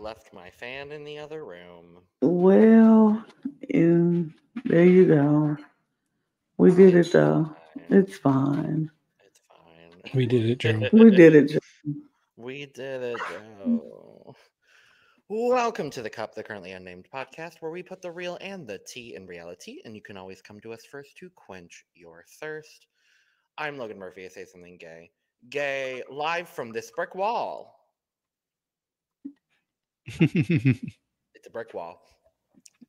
left my fan in the other room. Well, there you go. We did it though. It's fine. It's fine. We did it, Joe. We did it. We did it, Joe. Welcome to the Cup, the Currently Unnamed Podcast, where we put the real and the tea in reality, and you can always come to us first to quench your thirst. I'm Logan Murphy. I say something gay. Gay, live from this brick wall. It's a brick wall.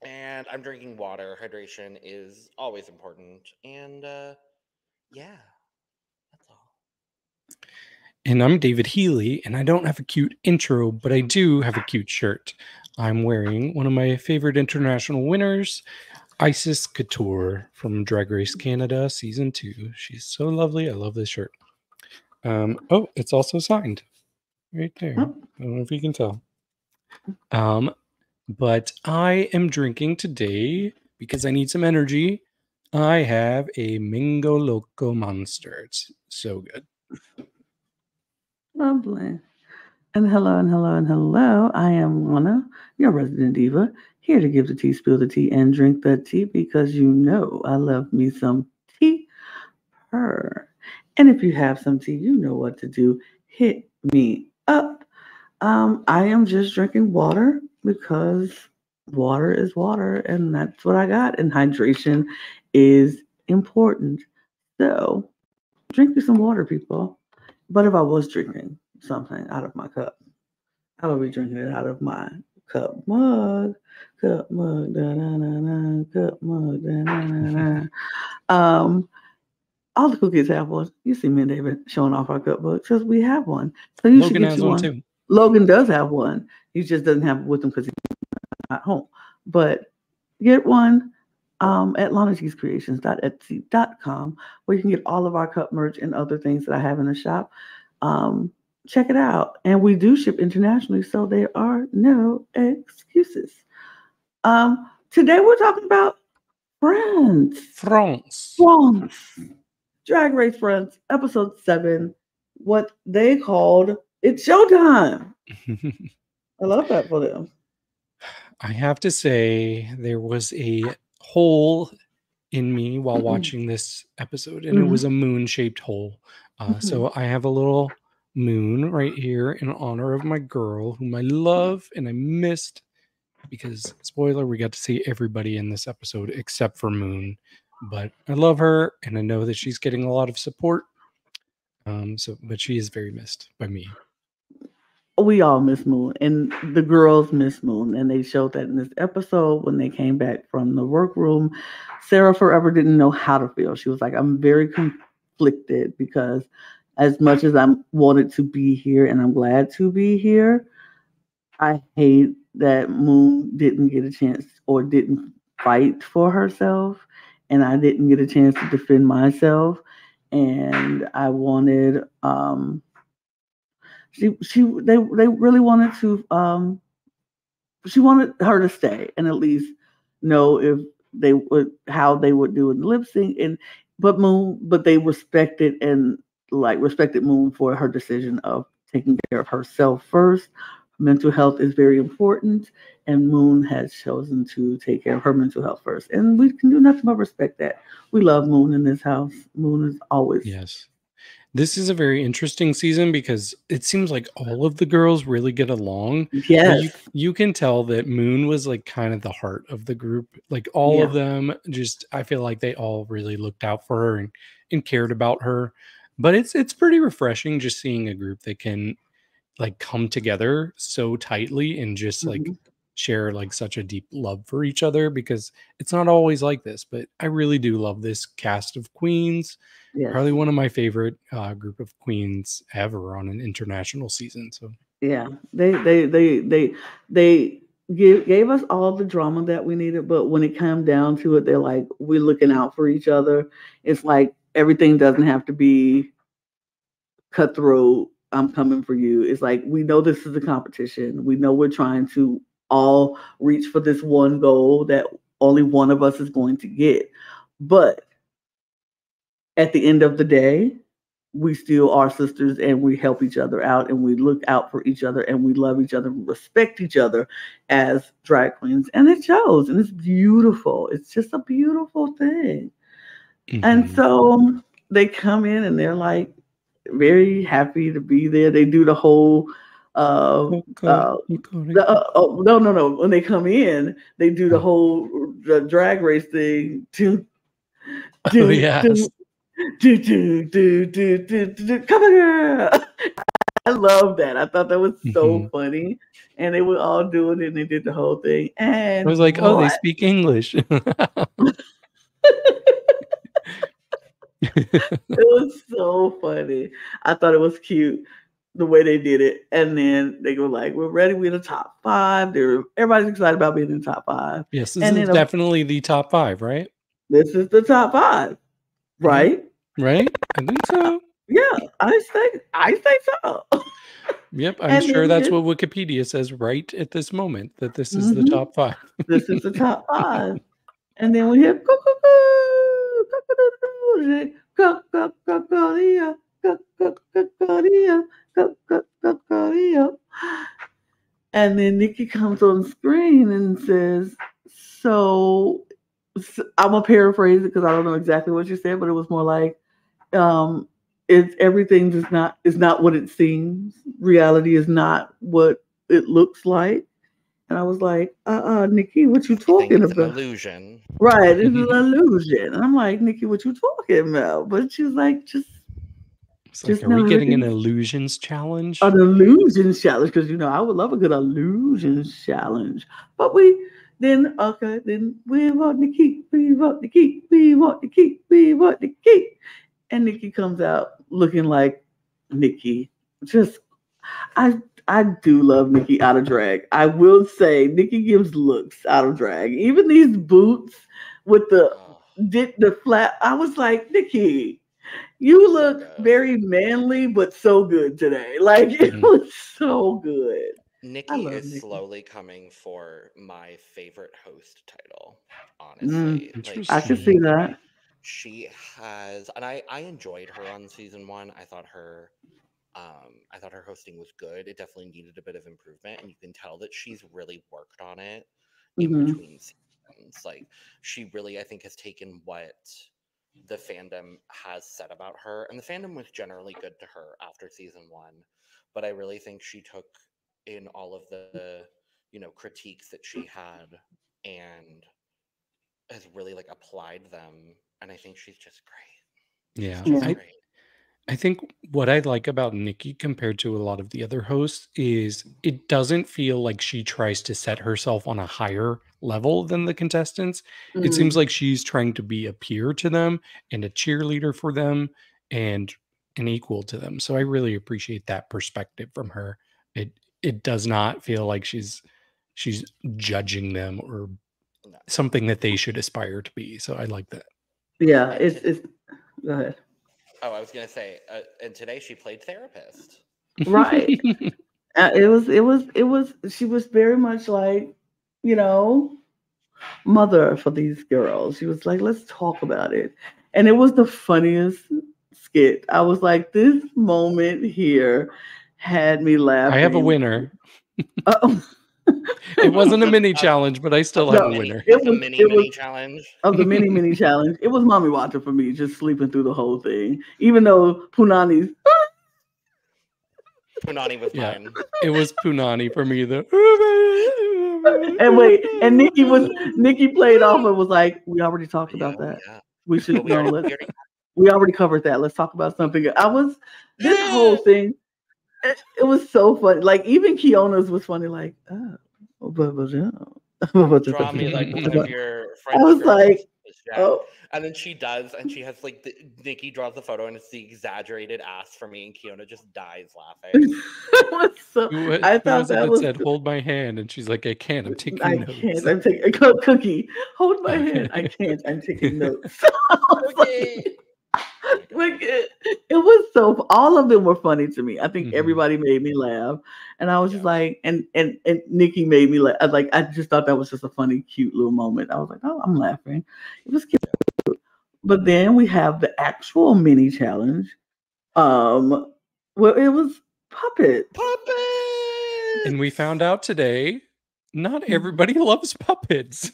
And I'm drinking water. Hydration is always important. And, yeah, that's all. And I'm David Healy, and I don't have a cute intro, but I do have a cute shirt. I'm wearing one of my favorite international winners, Isis Couture from Drag Race Canada Season 2. She's so lovely. I love this shirt. Oh, it's also signed right there. I don't know if you can tell. But I am drinking today because I need some energy. I have a Mingo Loco Monster. It's so good. Lovely. And hello. I am Lana, your resident diva, here to give the tea, spill the tea, and drink the tea because you know I love me some tea. And if you have some tea, you know what to do. Hit me up. I am just drinking water because water is water, and that's what I got. And hydration is important. So drink me some water, people. But if I was drinking something out of my cup, I would be drinking it out of my cup mug, cup mug, da-da-da-da, cup mug, da-da-da-da. All the cookies have one. You see me and David showing off our cup mugs because we have one. So you should get you one too. Logan does have one. He just doesn't have it with him because he's not home. But get one at lanagcreations.etsy.com where you can get all of our cup merch and other things that I have in the shop. Check it out. And we do ship internationally, so there are no excuses. Today we're talking about France. Drag Race France, episode 7. What they called It's Showtime. I love that for them. I have to say there was a hole in me while watching this episode, and it was a moon-shaped hole. So I have a little moon right here in honor of my girl, whom I love and I missed because, spoiler, we got to see everybody in this episode except for Moon. But I love her, and I know that she's getting a lot of support. But she is very missed by me. We all miss Moon, and the girls miss Moon, and they showed that in this episode when they came back from the workroom. Sara Forever didn't know how to feel. She was like, I'm very conflicted because as much as I wanted to be here and I'm glad to be here, I hate that Moon didn't get a chance or didn't fight for herself, and I didn't get a chance to defend myself, and I wanted they really wanted to she wanted her to stay and at least know if they would how they would do in lip sync, but they respected Moon for her decision of taking care of herself first. Mental health is very important, and Moon has chosen to take care of her mental health first, and we can do nothing but respect that. We love Moon in this house. Moon is always yes. This is a very interesting season because it seems like all of the girls really get along. Yes. You can tell that Moon was like kind of the heart of the group. Like all of them I feel like they all really looked out for her and cared about her. But it's pretty refreshing just seeing a group that can like come together so tightly and just like share like such a deep love for each other, because it's not always like this. But I really do love this cast of queens. Yes. Probably one of my favorite group of queens ever on an international season. So yeah, they gave us all the drama that we needed, but when it came down to it, they're like, we're looking out for each other. It's like everything doesn't have to be cutthroat. I'm coming for you. It's like, we know this is a competition. We know we're trying to all reach for this one goal that only one of us is going to get. But at the end of the day, we still are sisters and we help each other out and we look out for each other and we love each other and respect each other as drag queens. And it shows and it's beautiful. It's just a beautiful thing. Mm-hmm. And so they come in and they're like very happy to be there. They do the whole no. When they come in, they do the whole drag race thing. Yes. Come here. I love that. I thought that was so funny. And they were all doing it and they did the whole thing. And I was like, oh, they speak English. It was so funny. I thought it was cute the way they did it. And then they were like, we're ready. We're in the top 5. Everybody's excited about being in the top 5. Yes, this is definitely the top 5, right? This is the top 5, right? Right? I think so. Yeah, I think so. Yep, I'm sure that's what Wikipedia says right at this moment, that this is the top 5. This is the top 5. And then we hear and then Nicky comes on screen and says, so I'm gonna paraphrase it because I don't know exactly what you said, but it was more like everything is not what it seems. Reality is not what it looks like. And I was like, Nicky, what you talking about? It's an illusion. Right, it's an illusion. And I'm like, Nicky, what you talking about? But she's like, are we getting an illusions challenge? An illusions challenge, because I would love a good illusions challenge. But then we want Nicky, we want Nicky, we want Nicky, we want Nicky. And Nicky comes out looking like Nicky. I do love Nicky out of drag. I will say Nicky gives looks out of drag. Even these boots with the flat. I was like, Nicky, you look very manly, but so good today. Like it was so good. Nicky is slowly coming for my favorite host title. Honestly, I can see that. She has, and I enjoyed her on season 1. I thought her hosting was good. It definitely needed a bit of improvement, and you can tell that she's really worked on it in between seasons. Like she really, I think, has taken what the fandom has said about her, and the fandom was generally good to her after season 1. But I really think she took in all of the critiques that she had and has really applied them. And I think she's just great. Yeah. I think what I like about Nicky compared to a lot of the other hosts is it doesn't feel like she tries to set herself on a higher level than the contestants. It seems like she's trying to be a peer to them and a cheerleader for them and an equal to them. So I really appreciate that perspective from her. It does not feel like she's judging them or something that they should aspire to be. So I like that. Yeah, it's go ahead. Oh, I was gonna say, and today she played therapist. Right. It was. She was very much like, mother for these girls. She was like, let's talk about it, and it was the funniest skit. I was like, this moment here had me laughing. I have a winner. It wasn't a mini challenge, but I still have a winner. It was a mini challenge. Of the mini challenge. It was Mami Watta for me, just sleeping through the whole thing. Even though Punani was mine. It was Punani for me though. And Nicky played off and was like, we already talked about that. Yeah. We should know. We already covered that. Let's talk about something. This whole thing. It was so funny. Like even Keiona's was funny. Like, draw me like one of your friends. I was like, oh. And then she does, and she has Nicky draws the photo, and it's the exaggerated ass for me, and Keiona just dies laughing. I thought that said, "Hold my hand," and she's like, "I can't. I'm taking notes." Can't. I'm taking a cookie. Hold my hand. I can't. I'm taking notes. It was so. All of them were funny to me. I think everybody made me laugh, and I was just like, and Nicky made me laugh. I just thought that was just a funny, cute little moment. I was like, oh, I'm laughing. It was cute. But then we have the actual mini challenge, Well, it was puppets. Puppets! And we found out today, not everybody loves puppets.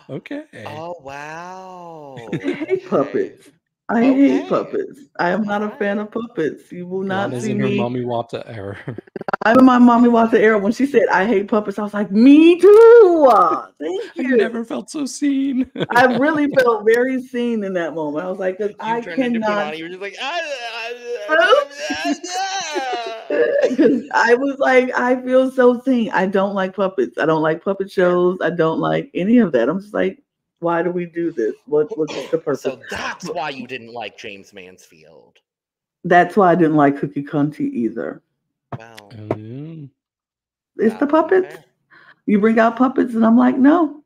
Okay. Oh, wow. I hate puppets. I Okay. hate puppets. I am not a fan of puppets. You will not Lana's see in her me. Mami Watta era. I'm in my Mami Watta era. When she said I hate puppets, I was like, me too. Thank I you. never felt so seen. I really felt very seen in that moment. I was like, because I turned into cannot. Punani, you were just like, Because I was like, I feel so seen. I don't like puppets. I don't like puppet shows. I don't like any of that. I'm just like, why do we do this? What's the purpose? So that's why you didn't like James Mansfield. That's why I didn't like Cookie Kunty either. Wow. It's the puppets. You bring out puppets, and I'm like, no.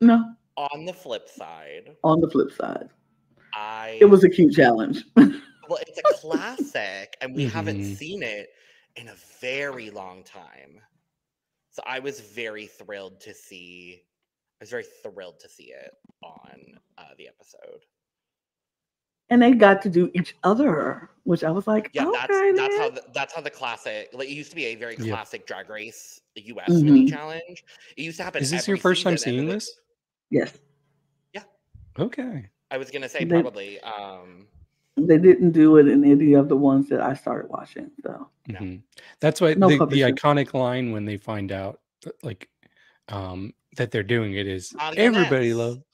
On the flip side, it was a cute challenge. Well, it's a classic, and we haven't seen it in a very long time. So I was very thrilled to see. it on the episode. And they got to do each other, which I was like, yeah, okay, that's how the classic. Like, it used to be a very classic Drag Race US Mm-hmm. mini challenge. It used to happen. Is this every your first time season, seeing this? Yes. Yeah. Okay. I was gonna say probably. They didn't do it in any of the ones that I started watching. So that's why the iconic line when they find out, like, that they're doing it is everybody loves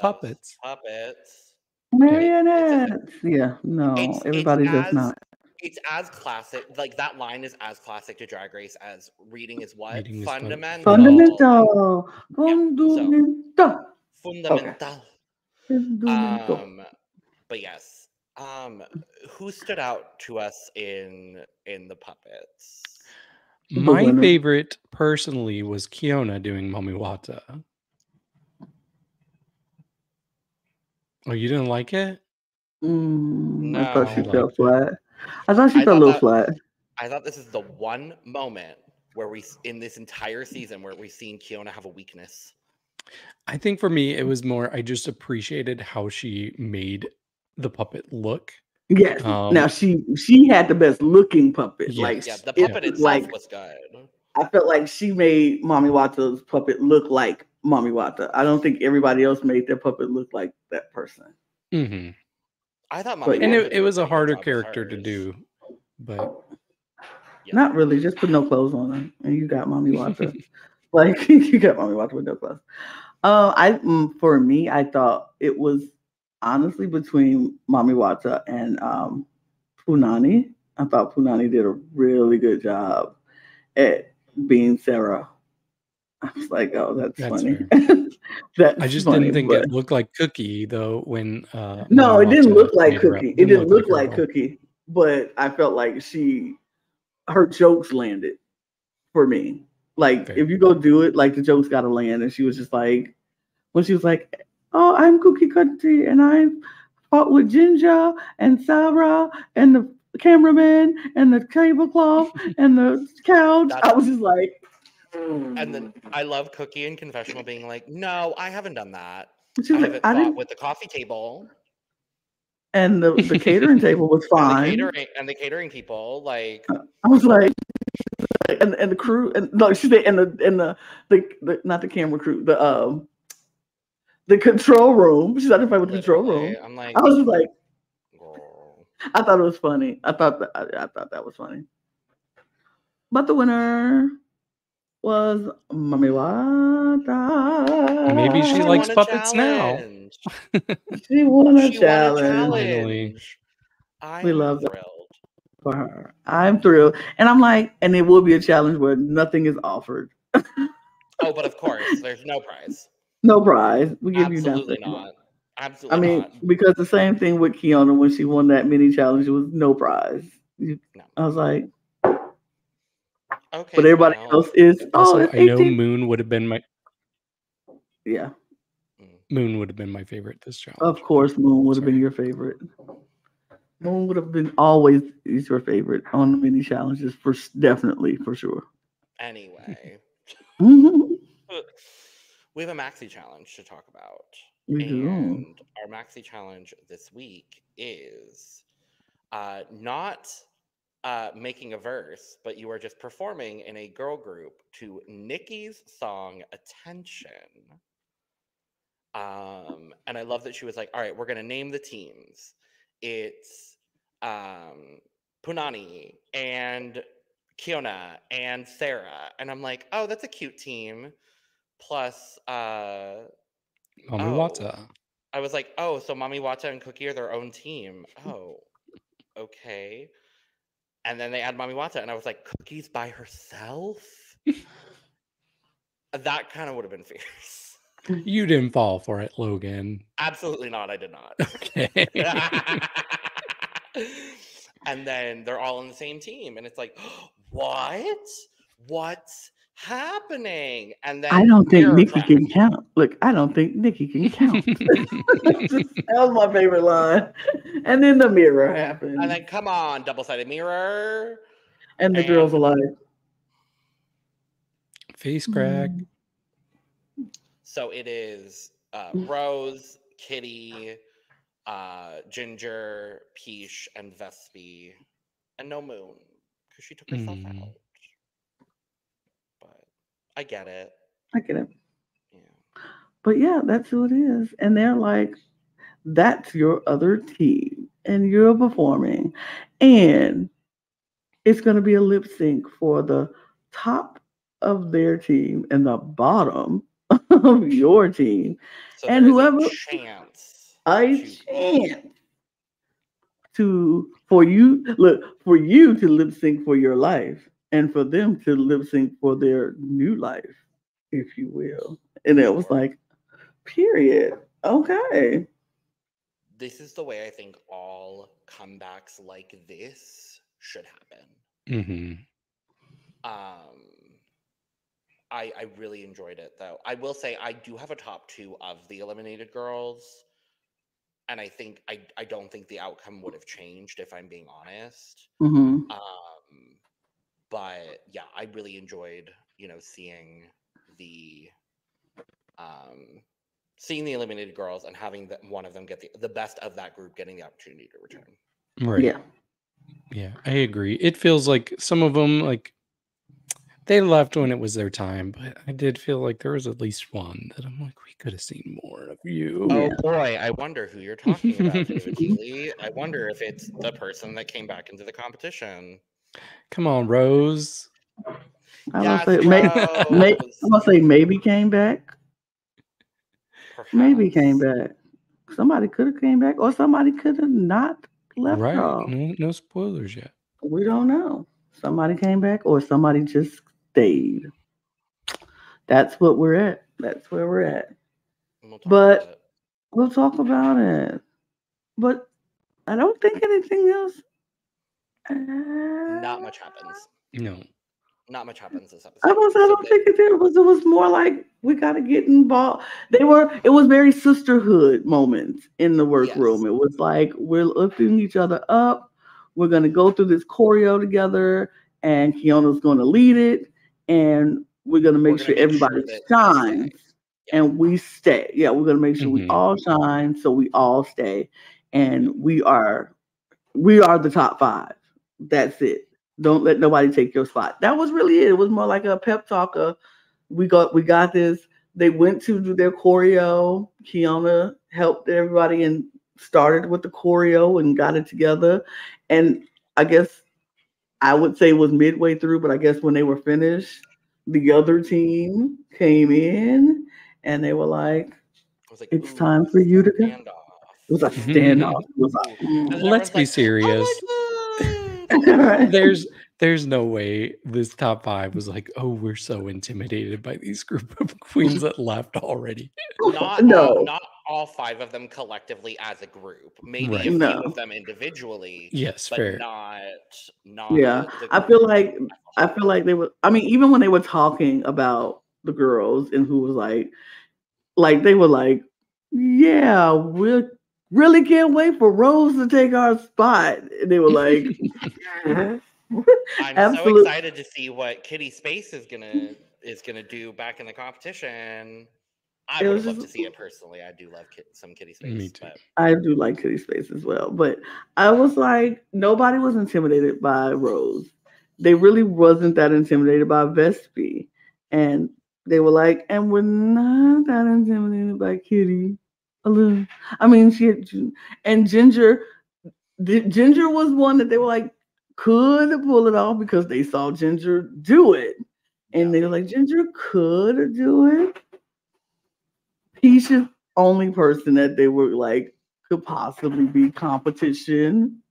puppets. Puppets. Marionettes. Everybody does not. It's as classic. Like, that line is as classic to Drag Race as reading is what? Fundamental. Fundamental. But yes. Who stood out to us in the puppets? My favorite personally was Keiona doing Mami Watta. Oh, you didn't like it? No. I thought she fell flat. I thought she fell a little flat. I thought this is the one moment where in this entire season where we've seen Keiona have a weakness. I think for me, it was more, I just appreciated how she made the puppet look. Yes. Now she had the best looking puppet. Yes. The puppet itself was good. I felt like she made Mami Watta's puppet look like Mami Watta. I don't think everybody else made their puppet look like that person. Mm-hmm. I thought Mami Watta it was a harder character to do, but not really. Just put no clothes on her, and you got Mami Watta. Like, you got Mami Watta with no clothes. For me, I thought it was honestly between Mami Watta and Punani. I thought Punani did a really good job at being Sarah. I was like, oh, that's funny. I just didn't think it looked like Cookie though when no, it didn't look like Cookie. It didn't look like Cookie, but I felt like her jokes landed for me. Like, if you go do it, like, the jokes got to land. And she was just like, when she was like, oh, I'm Cookie Kunty, and I fought with Ginger and Sara and the cameraman and the tablecloth and the couch. I was just like, And then I love Cookie in confessional being like, no, I haven't done that. I haven't fought with the coffee table. And the catering table was fine. And the catering people, like, I was like, and the crew, and no, she said, and the not the camera crew, the control room. She's identified with the control room. I'm like, I was just like, I thought it was funny. I thought that was funny. But the winner was Mami Watta. Maybe she likes puppets now. She won a challenge. We love that for her. I'm thrilled. And I'm like, and it will be a challenge where nothing is offered. Oh, but of course, there's no prize. No prize. We give you nothing. Absolutely not. Absolutely not. Because the same thing with Keiona when she won that mini challenge, it was no prize. I was like, okay. But everybody else is. Also, I know Moon would have been my. Yeah. Moon would have been my favorite this challenge. Of course, Moon would have been your favorite. Moon would have been always your favorite on the mini challenges, definitely, for sure. Anyway. We have a maxi challenge to talk about. We do. And our maxi challenge this week is not making a verse, but you are just performing in a girl group to Nicky's song Attention. And I love that she was like, all right, we're gonna name the teams. It's Punani and Keiona and Sarah. And I'm like, oh, that's a cute team. Plus Mami Watta. I was like, oh, so Mami Watta and Cookie are their own team. Oh, okay. And then they add Mami Watta, and I was like, Cookie's by herself? That kind of would have been fierce. You didn't fall for it, Logan. Absolutely not. I did not. Okay. And then they're all on the same team, and it's like, what? What's happening? And then I don't think Nicky can count. Look, I don't think Nicky can count. That was my favorite line. And then the mirror happened. And then, come on, double-sided mirror. And the girls are like, face crack. So it is Rose, Kitty, Ginger, Peach, and Vespi, and no Moon, because she took herself out. But I get it. Yeah. But yeah, that's who it is. And they're like, that's your other team. And you're performing. And it's going to be a lip sync for the top of their team and the bottom of your team. So and whoever a chance for you to lip sync for your life and for them to lip sync for their new life, if you will. And it was like, period. Okay. This is the way I think all comebacks like this should happen. Mm-hmm. I really enjoyed it, though. I will say I do have a top 2 of the eliminated girls, and I don't think the outcome would have changed if I'm being honest. Mm-hmm. But yeah, I really enjoyed, seeing the eliminated girls and having one of them get the best of that group getting the opportunity to return. Right. Yeah, I agree. It feels like some of them, like, they left when it was their time, but I did feel like there was at least one that I'm like, we could have seen more of you. Oh boy, I wonder who you're talking about, David Healy. I wonder if it's the person that came back into the competition. Come on, Rose. I'm gonna say maybe came back. Perhaps. Maybe came back. Somebody could have came back, or somebody could have not left. Right? Off. No spoilers yet. We don't know. Somebody came back, or somebody just stayed. That's what we're at. That's where we're at. We'll talk about it. But I don't think anything else. Not much happens. No. Not much happens this episode. I don't think it was more like we gotta get involved. It was very sisterhood moments in the workroom. It was like we're lifting each other up. We're gonna go through this choreo together, and Keiona's gonna lead it, and we're gonna make sure everybody shines and we stay. Yeah, we're gonna make sure we all shine, so we all stay, and we are the top 5. That's it. Don't let nobody take your spot. That was really it. It was more like a pep talk. We got this. They went to do their choreo. Keiona helped everybody and started with the choreo and got it together. And I guess I would say it was midway through, but I guess when they were finished, the other team came in and they were like, it's time for you to go. It was a standoff. It was like, let's be serious. There's no way this top 5 was like, oh, we're so intimidated by these group of queens that left already. Not all 5 of them collectively as a group. Maybe a few of them individually. Yes, but fair. Not. Yeah, I feel like they were. I mean, even when they were talking about the girls and who was like they were like, yeah, we really can't wait for Rose to take our spot. And they were like, I'm so excited to see what Kitty Space is gonna do back in the competition. I would have loved to see it personally. I do love some Kitty space. Me too. But I do like Kitty Space as well, but I was like, nobody was intimidated by Rose. They really wasn't that intimidated by Vespi, and they were like, and we're not that intimidated by Kitty. A little. I mean, and Ginger. Ginger was one that they were like could pull it off because they saw Ginger do it, and they were like, Ginger could do it. Peach's only person that they were like could possibly be competition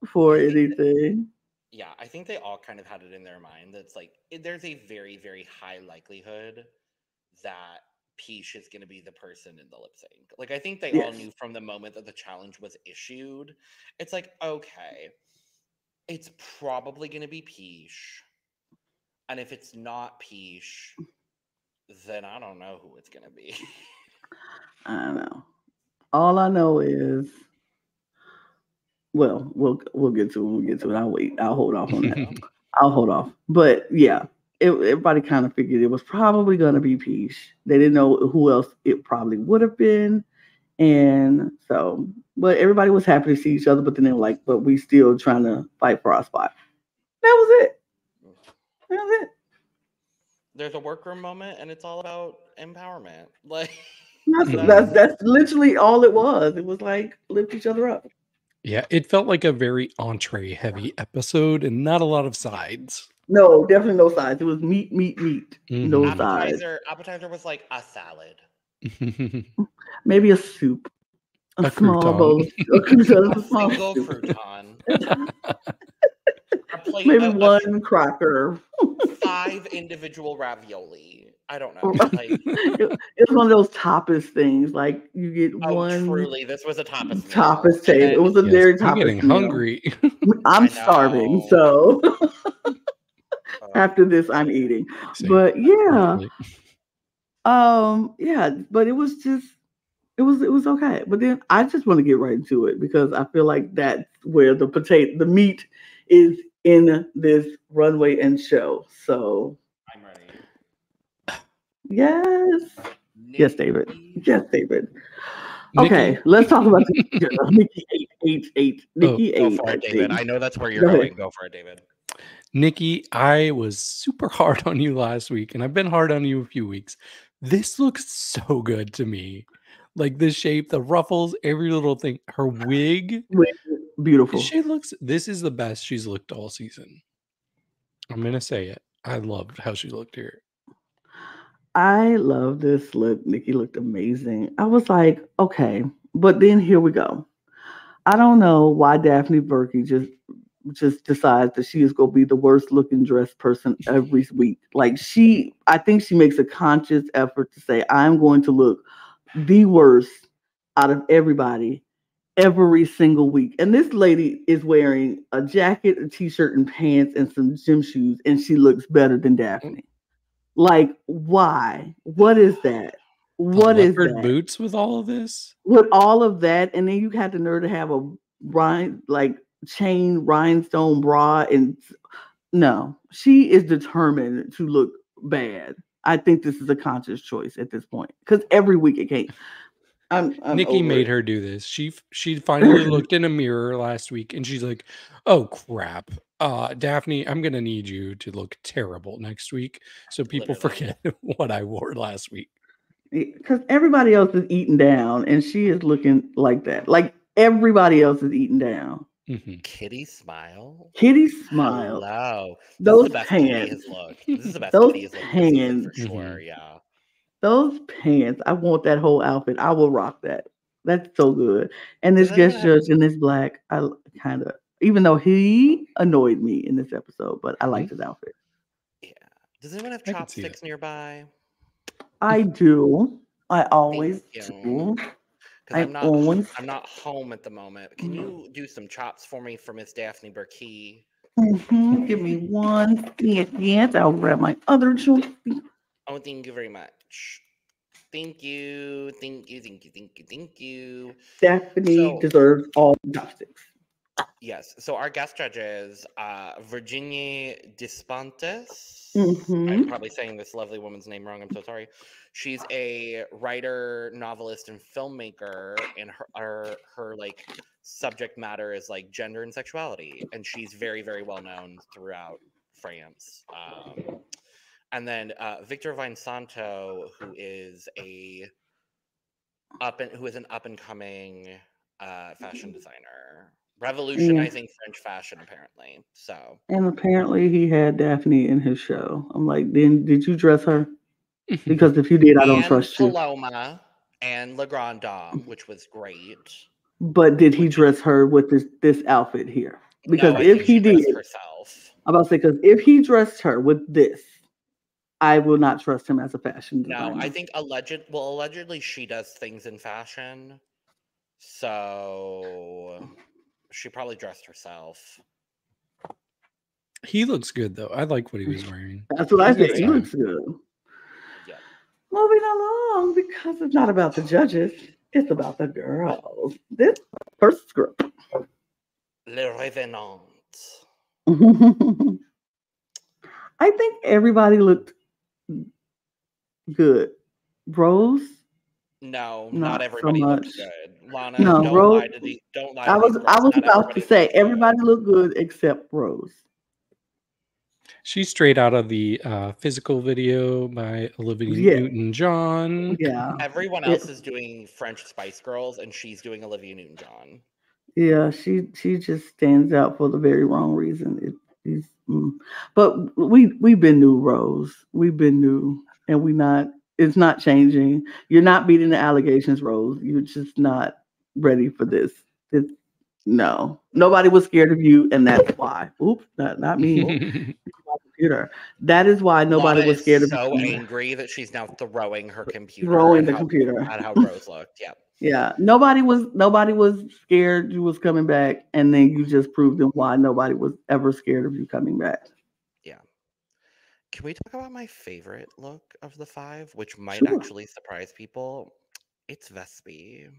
for anything. Yeah, I think they all kind of had it in their mind that's like there's a very, very high likelihood that Peach is going to be the person in the lip sync. Like, I think they all knew from the moment that the challenge was issued. It's like, okay, it's probably going to be Peach. And if it's not Peach, then I don't know who it's going to be. I don't know. All I know is, well, we'll get to it. We'll get to it. I'll wait. I'll hold off on that. I'll hold off. But yeah, everybody kind of figured it was probably going to be Peach. They didn't know who else it probably would have been. And so, but everybody was happy to see each other. But then they were like, but we still trying to fight for our spot. That was it. That was it. There's a workroom moment, and it's all about empowerment. Like that's literally all it was. It was like lift each other up. Yeah, it felt like a very entree heavy episode and not a lot of sides. No, definitely no sides. It was meat. No sides. Appetizer was like a salad. Maybe a soup. A small crouton. bowl. A single crouton. Maybe one cracker. 5 individual ravioli. I don't know. Like, it was one of those tapas things. Like you get one. Truly, this was a tapas. Tapas table. It was a very tapas. I'm getting hungry. I'm starving, so after this, I'm eating. Same. But yeah, yeah. But it was just. It was okay. But then I just want to get right into it because I feel like that's where the meat is in this runway and show. So I'm ready. Yes. Nicky. Yes, David. Yes, David. Okay, Nicky. Let's talk about Nicky 888. Nicky 8. Go for it, David. I know that's where you're going. Go for it, David. Nicky, I was super hard on you last week, and I've been hard on you a few weeks. This looks so good to me. Like the shape, the ruffles, every little thing. Her wig. Beautiful. This is the best she's looked all season. I'm going to say it. I loved how she looked here. I love this look. Nicky looked amazing. I was like, okay, but then here we go. I don't know why Daphne Burke just decides that she is going to be the worst looking dressed person every week. Like I think she makes a conscious effort to say, I'm going to look the worst out of everybody every single week. And this lady is wearing a jacket, a t-shirt, and pants, and some gym shoes, and she looks better than Daphne. Like, why? What is that? What is that? Boots with all of this? With all of that, and then you had the nerve to have a chain rhinestone bra, and no, she is determined to look bad. I think this is a conscious choice at this point because every week it came. Nicky made her do this. She finally looked in a mirror last week and she's like, "Oh crap, Daphne, I'm gonna need you to look terrible next week so people forget what I wore last week." Because everybody else is eating down and she is looking like that. Like everybody else is eating down. Mm-hmm. Kitty smile. Hello. Those pants. This is the best those Kitty's pants look for sure. Yeah. Those pants. I want that whole outfit. I will rock that. That's so good. And this guest judge in this black, I kind of, even though he annoyed me in this episode, but I liked his outfit. Yeah. Does anyone have chopsticks nearby? I do. I always do. I'm not home at the moment. Can you do some chops for me for Miss Daphne Burke? Give me 1 second. I'll grab my other chopstick. Oh, thank you very much. Thank you. Daphne deserves all the chopsticks. Yes. So our guest judges, Virginie Despentes. Mm-hmm. I'm probably saying this lovely woman's name wrong. I'm so sorry. She's a writer, novelist, and filmmaker, and her like subject matter is like gender and sexuality, and she's very, very well known throughout France. And then Victor Vincento, who is an up and coming fashion designer, revolutionizing French fashion, apparently. So, And apparently he had Daphne in his show. I'm like, then did you dress her? Because if you did, I don't trust you. Paloma and La Grande Dame, which was great. But did he dress her with this outfit here? Because no, if he did, herself. I'm about to say, because if he dressed her with this, I will not trust him as a fashion designer. No, I think allegedly she does things in fashion, so she probably dressed herself. He looks good though. I like what he was wearing. That's what I said. He looks good. Yeah. Moving along, because it's not about the judges, it's about the girls. This first group, Les Revenantes. I think everybody looked good. Rose? No, not everybody so looked good. Lana, no, don't Rose. Don't lie. I was about to say everybody looked good except Rose. She's straight out of the physical video by Olivia Newton-John. Yeah. Everyone else is doing French Spice Girls, and she's doing Olivia Newton-John. Yeah, she just stands out for the very wrong reason. But we've been new, Rose. We've been new, and it's not changing. You're not beating the allegations, Rose. You're just not ready for this. No, nobody was scared of you, and that's why. Oops, not me. Computer. That is why nobody was scared of you. So angry that she's now throwing her computer. Throwing the computer at how Rose looked. Yeah. Yeah. Nobody was scared you was coming back, and then you just proved them why nobody was ever scared of you coming back. Yeah. Can we talk about my favorite look of the 5, which might actually surprise people? It's Vespi.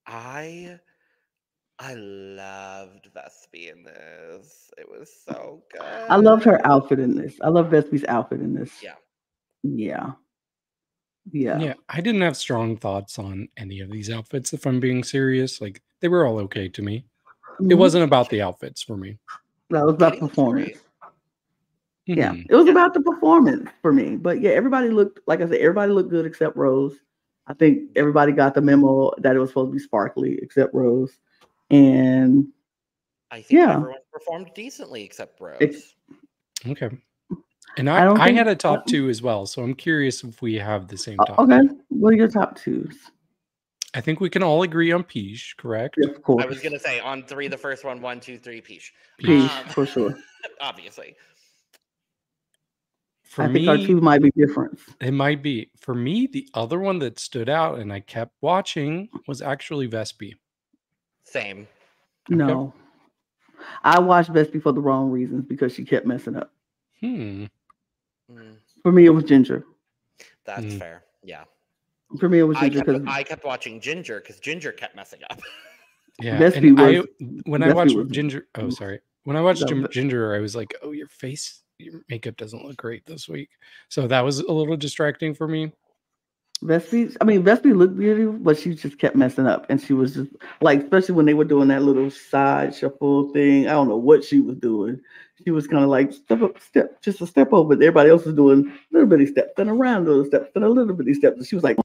I loved Vespi in this. It was so good. I loved her outfit in this. I love Vespi's outfit in this. Yeah. I didn't have strong thoughts on any of these outfits, if I'm being serious. Like, they were all okay to me. Mm-hmm. It wasn't about the outfits for me. That was about performance. Mm-hmm. Yeah, it was about the performance for me. But yeah, everybody looked, like I said, everybody looked good except Rose. I think everybody got the memo that it was supposed to be sparkly except Rose. And I think everyone performed decently except Rose. Okay. And I had a top 2 as well, so I'm curious if we have the same top. Okay. What are your top 2s? I think we can all agree on Peach, correct? Yeah, of course. I was going to say on 3, the first one, 1, 2, 3, Peach. Peach, for sure. Obviously. I think our 2 might be different. It might be. For me, the other one that stood out and I kept watching was actually Vespi. Same. No. Okay. I watched Vespi for the wrong reasons because she kept messing up. For me, it was Ginger. That's fair. Yeah. For me, it was Ginger. I kept watching Ginger because Ginger kept messing up. Yeah. When I watched Ginger, when I watched Ginger, I was like, oh, your makeup doesn't look great this week. So that was a little distracting for me. Vespi looked beautiful, but she just kept messing up. And she was just like, especially when they were doing that little side shuffle thing. I don't know what she was doing. She was kind of like just a step over. Everybody else was doing little bitty steps and around little steps and a little bitty steps. And she was like,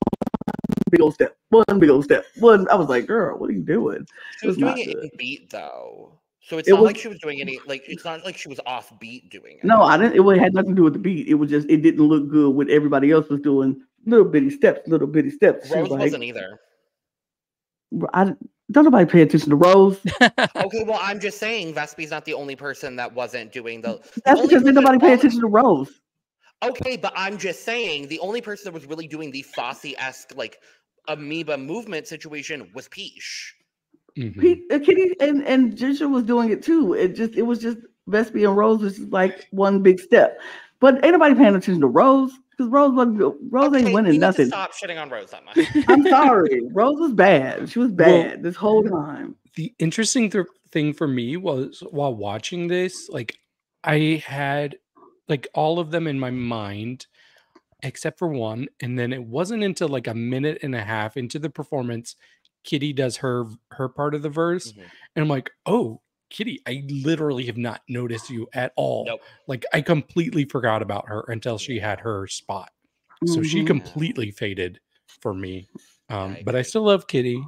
big old step, one big old step, one. I was like, girl, what are you doing? She was doing it in beat though. So it's not like she was doing any, like, it's not like she was off beat doing it. No, I didn't. It had nothing to do with the beat. It was just, it didn't look good when everybody else was doing little bitty steps. Rose wasn't either. Don't nobody pay attention to Rose. Okay, well, I'm just saying Vespi's not the only person that wasn't doing the. That's because nobody pay attention to Rose. Okay, but I'm just saying the only person that was really doing the Fosse-esque, like, amoeba movement situation was Peach. Mm-hmm. Kitty and Ginger was doing it too. It was just Vespi and Rose was just like one big step. But ain't nobody paying attention to Rose because Rose ain't winning nothing. Stop shitting on Rose that much. I'm sorry. Rose was bad. She was bad this whole time. The interesting thing for me was while watching this, like I had like all of them in my mind except for one, and then it wasn't until like a minute and a half into the performance Kitty does her part of the verse, Mhm. and I'm like, "Oh, Kitty, I literally have not noticed you at all." Nope. Like I completely forgot about her until she Yeah. had her spot. So she Mhm. completely faded for me. I But I agree. still love Kitty.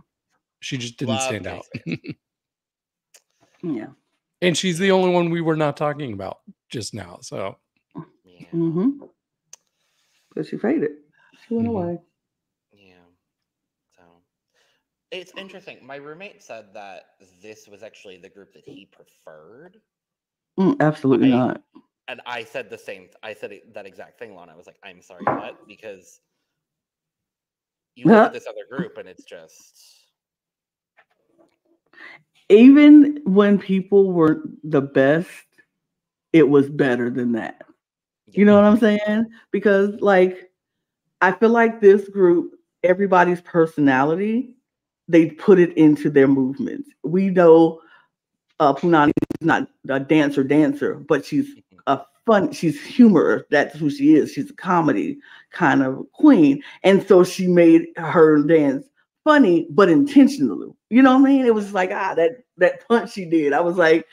She just didn't Love stand Kitty's out. face. Yeah. And she's the only one we were not talking about just now. So Yeah. Mhm. But she faded. She went Mhm. away. Yeah. So it's interesting. My roommate said that this was actually the group that he preferred. Absolutely not. And I said the same. I said that exact thing, Lana. I was like, I'm sorry, what? Because you look at this other group and it's just. Even when people weren't the best, it was better than that. You know what I'm saying? Because like I feel like this group, everybody's personality, they put it into their movements. We know Punani is not a dancer, but she's she's humorous. That's who she is. She's a comedy kind of queen. And so she made her dance funny, but intentionally. You know what I mean? It was like, that punch she did. I was like,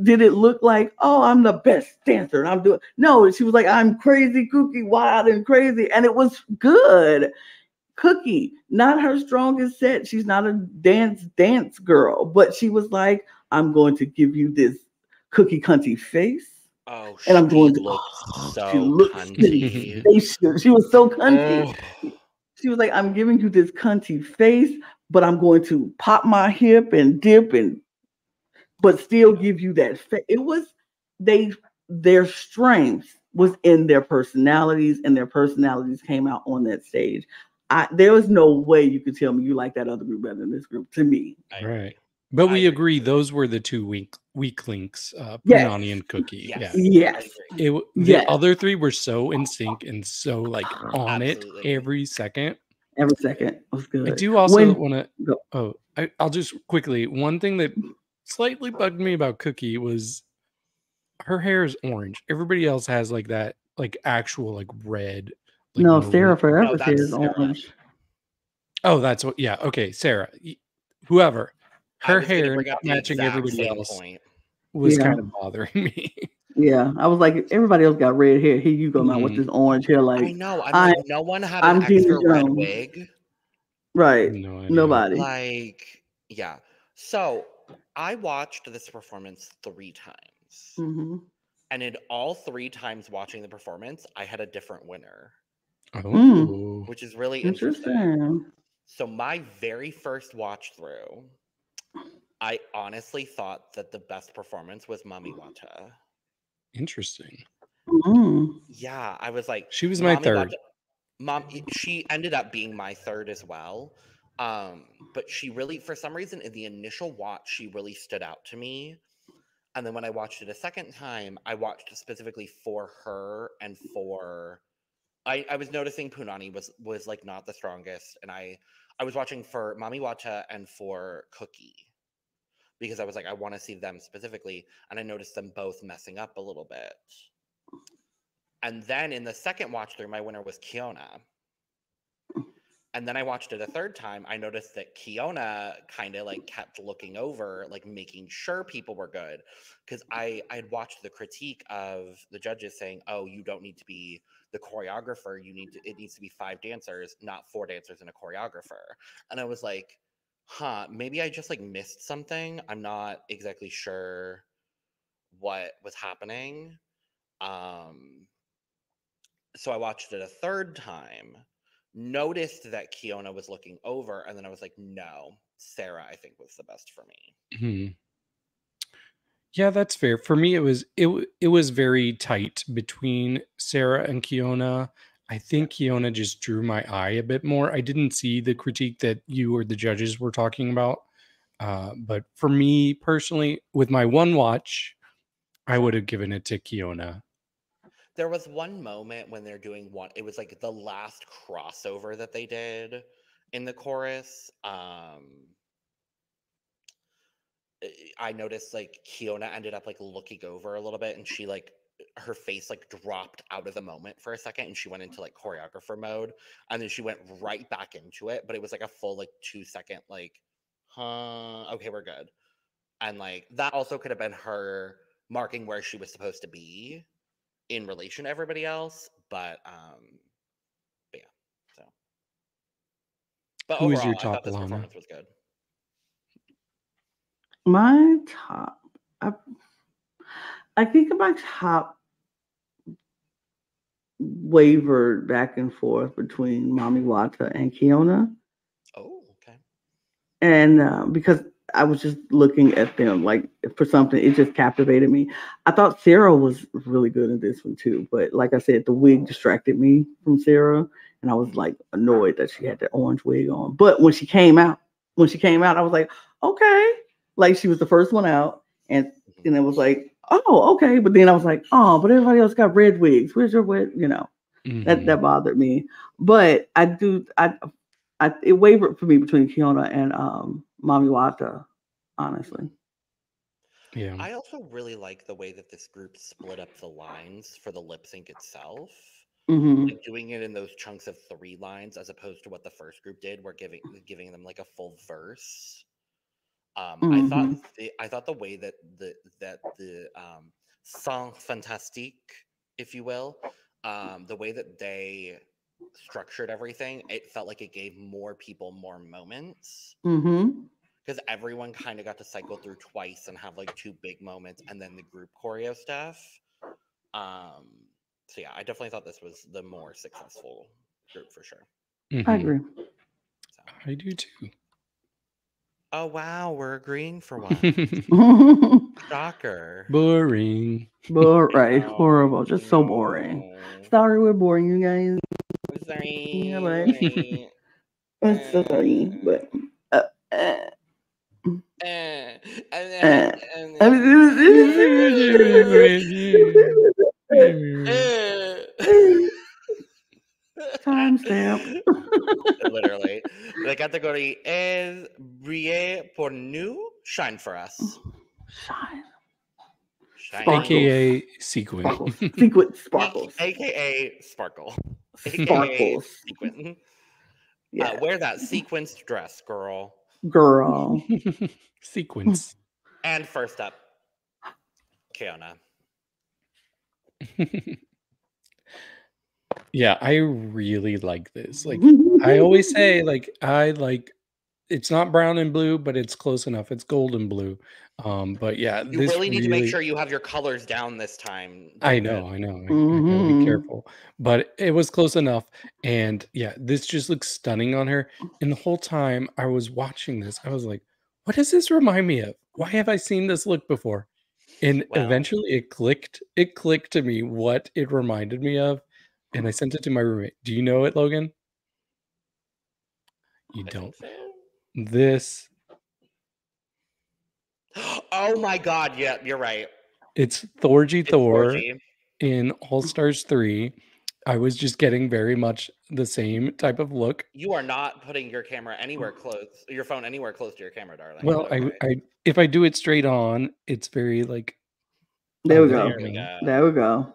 did it look like, oh, I'm the best dancer and I'm doing no, she was like, I'm crazy, kooky, wild, and crazy. And it was good. Cookie, not her strongest set. She's not a dance girl, but she was like, I'm going to give you this cookie cunty face. Oh, And I'm going to she so looked cunty. she was so cunty. Oh. She was like, I'm giving you this cunty face, but I'm going to pop my hip and dip but still give you that face. It was their strength was in their personalities, and their personalities came out on that stage. There was no way you could tell me you like that other group better than this group to me. Right. But we agree those were the two weak links, Yes. Punani and Cookie. Yes. Yeah. Yes. The other three were so in sync and so like on Absolutely. it every second. Every second was good. I do also want to I'll just quickly, one thing that slightly bugged me about Cookie was her hair is orange. Everybody else has like that like actual like red. Like no, Sara Forever is Sarah. orange. Oh, that's what. Yeah. Okay, Sarah. Whoever. Her hair bring up not matching everybody else was kind of bothering me. Yeah, I was like, everybody else got red hair. Here you go now with this orange hair. Like I know. I'm like, no one had an Gina extra red Jones. wig. Right. No idea. Nobody. Like, yeah. So I watched this performance 3 times. Mm-hmm. And in all 3 times watching the performance, I had a different winner. Oh. Which is really interesting. So my very first watch through, I honestly thought that the best performance was Mami Watta. Interesting. Yeah, I was like, she was my third. She ended up being my third as well. But she really, for some reason, in the initial watch, she really stood out to me. And then when I watched it a second time, I watched specifically for her and for. I was noticing Punani was like not the strongest, and I was watching for Mami Watta and for Cookie because I was like, I want to see them specifically, and I noticed them both messing up a little bit. And then in the second watch through, my winner was Keiona. And then I watched it a third time. I noticed that Keiona kind of like kept looking over, like making sure people were good. Because I had watched the critique of the judges saying, "Oh, you don't need to be the choreographer. It needs to be 5 dancers, not 4 dancers and a choreographer." And I was like, "Huh, maybe I just like missed something. I'm not exactly sure what was happening." So I watched it a third time. Noticed that Keiona was looking over, and then I was like, no, Sara, I think, was the best for me. Yeah, that's fair. For me, it was very tight between Sara and Keiona. I think Keiona just drew my eye a bit more. I didn't see the critique that you or the judges were talking about. But for me personally, with my one watch, I would have given it to Keiona. There was one moment when they're doing one, it was like the last crossover that they did in the chorus. I noticed like Keiona ended up like looking over a little bit, and she like her face like dropped out of the moment for a second, and she went into like choreographer mode, and then she went right back into it. But it was like a full like 2 second like, okay, we're good. And like that also could have been her marking where she was supposed to be in relation to everybody else, but yeah. So, but Who is overall, your I thought top, this Lana? performance was good. My top, I think my top wavered back and forth between Mami Watta and Keiona. Oh, okay. And because I was just looking at them like for something, it just captivated me. I thought Sara was really good in this one too, but like I said, the wig distracted me from Sara, and I was like annoyed that she had that orange wig on. But when she came out, I was like, okay, like she was the first one out, and it was like, oh, okay. But then I was like, oh, but everybody else got red wigs. Where's your wig? That bothered me. But it wavered for me between Keiona and Mami Watta, honestly. Yeah. I also really like the way that this group split up the lines for the lip sync itself. Like doing it in those chunks of 3 lines as opposed to what the first group did, where giving them like a full verse. I thought the way that the Cinq Fantastique, if you will, the way that they structured everything, it felt like it gave more people more moments. Because everyone kind of got to cycle through twice and have like 2 big moments, and then the group choreo stuff. So yeah, I definitely thought this was the more successful group for sure. I agree. So. I do too. Oh wow, we're agreeing for once. Shocker. Boring. Right, horrible. Just so boring. Sorry, we're boring, you guys. Sorry. Yeah, but I'm so sorry, but. Timestamp. Literally. La category is Brillez pour nous, shine for us. Shine. AKA sequin. Sequin sparkles. AKA sparkle. Sparkles. Sequin. Yeah. Wear that sequenced dress, girl. Sequence. And first up, Keiona. Yeah, I really like this. Like I always say, like I like it's not brown and blue, but it's close enough. It's golden blue. But yeah, You really need to make sure you have your colors down this time. I know. I gotta be careful. But it was close enough. And yeah, this just looks stunning on her. And the whole time I was watching this, I was like, what does this remind me of? Why have I seen this look before? And eventually it clicked. It clicked to me what it reminded me of. And I sent it to my roommate. Do you know it, Logan? You don't. This. Oh my God. Yeah, you're right. It's Thor in All Stars 3. I was just getting very much the same type of look. You are not putting your camera anywhere close, your phone anywhere close to your camera, darling. Well, I if I do it straight on, it's very like. There we go. There we go.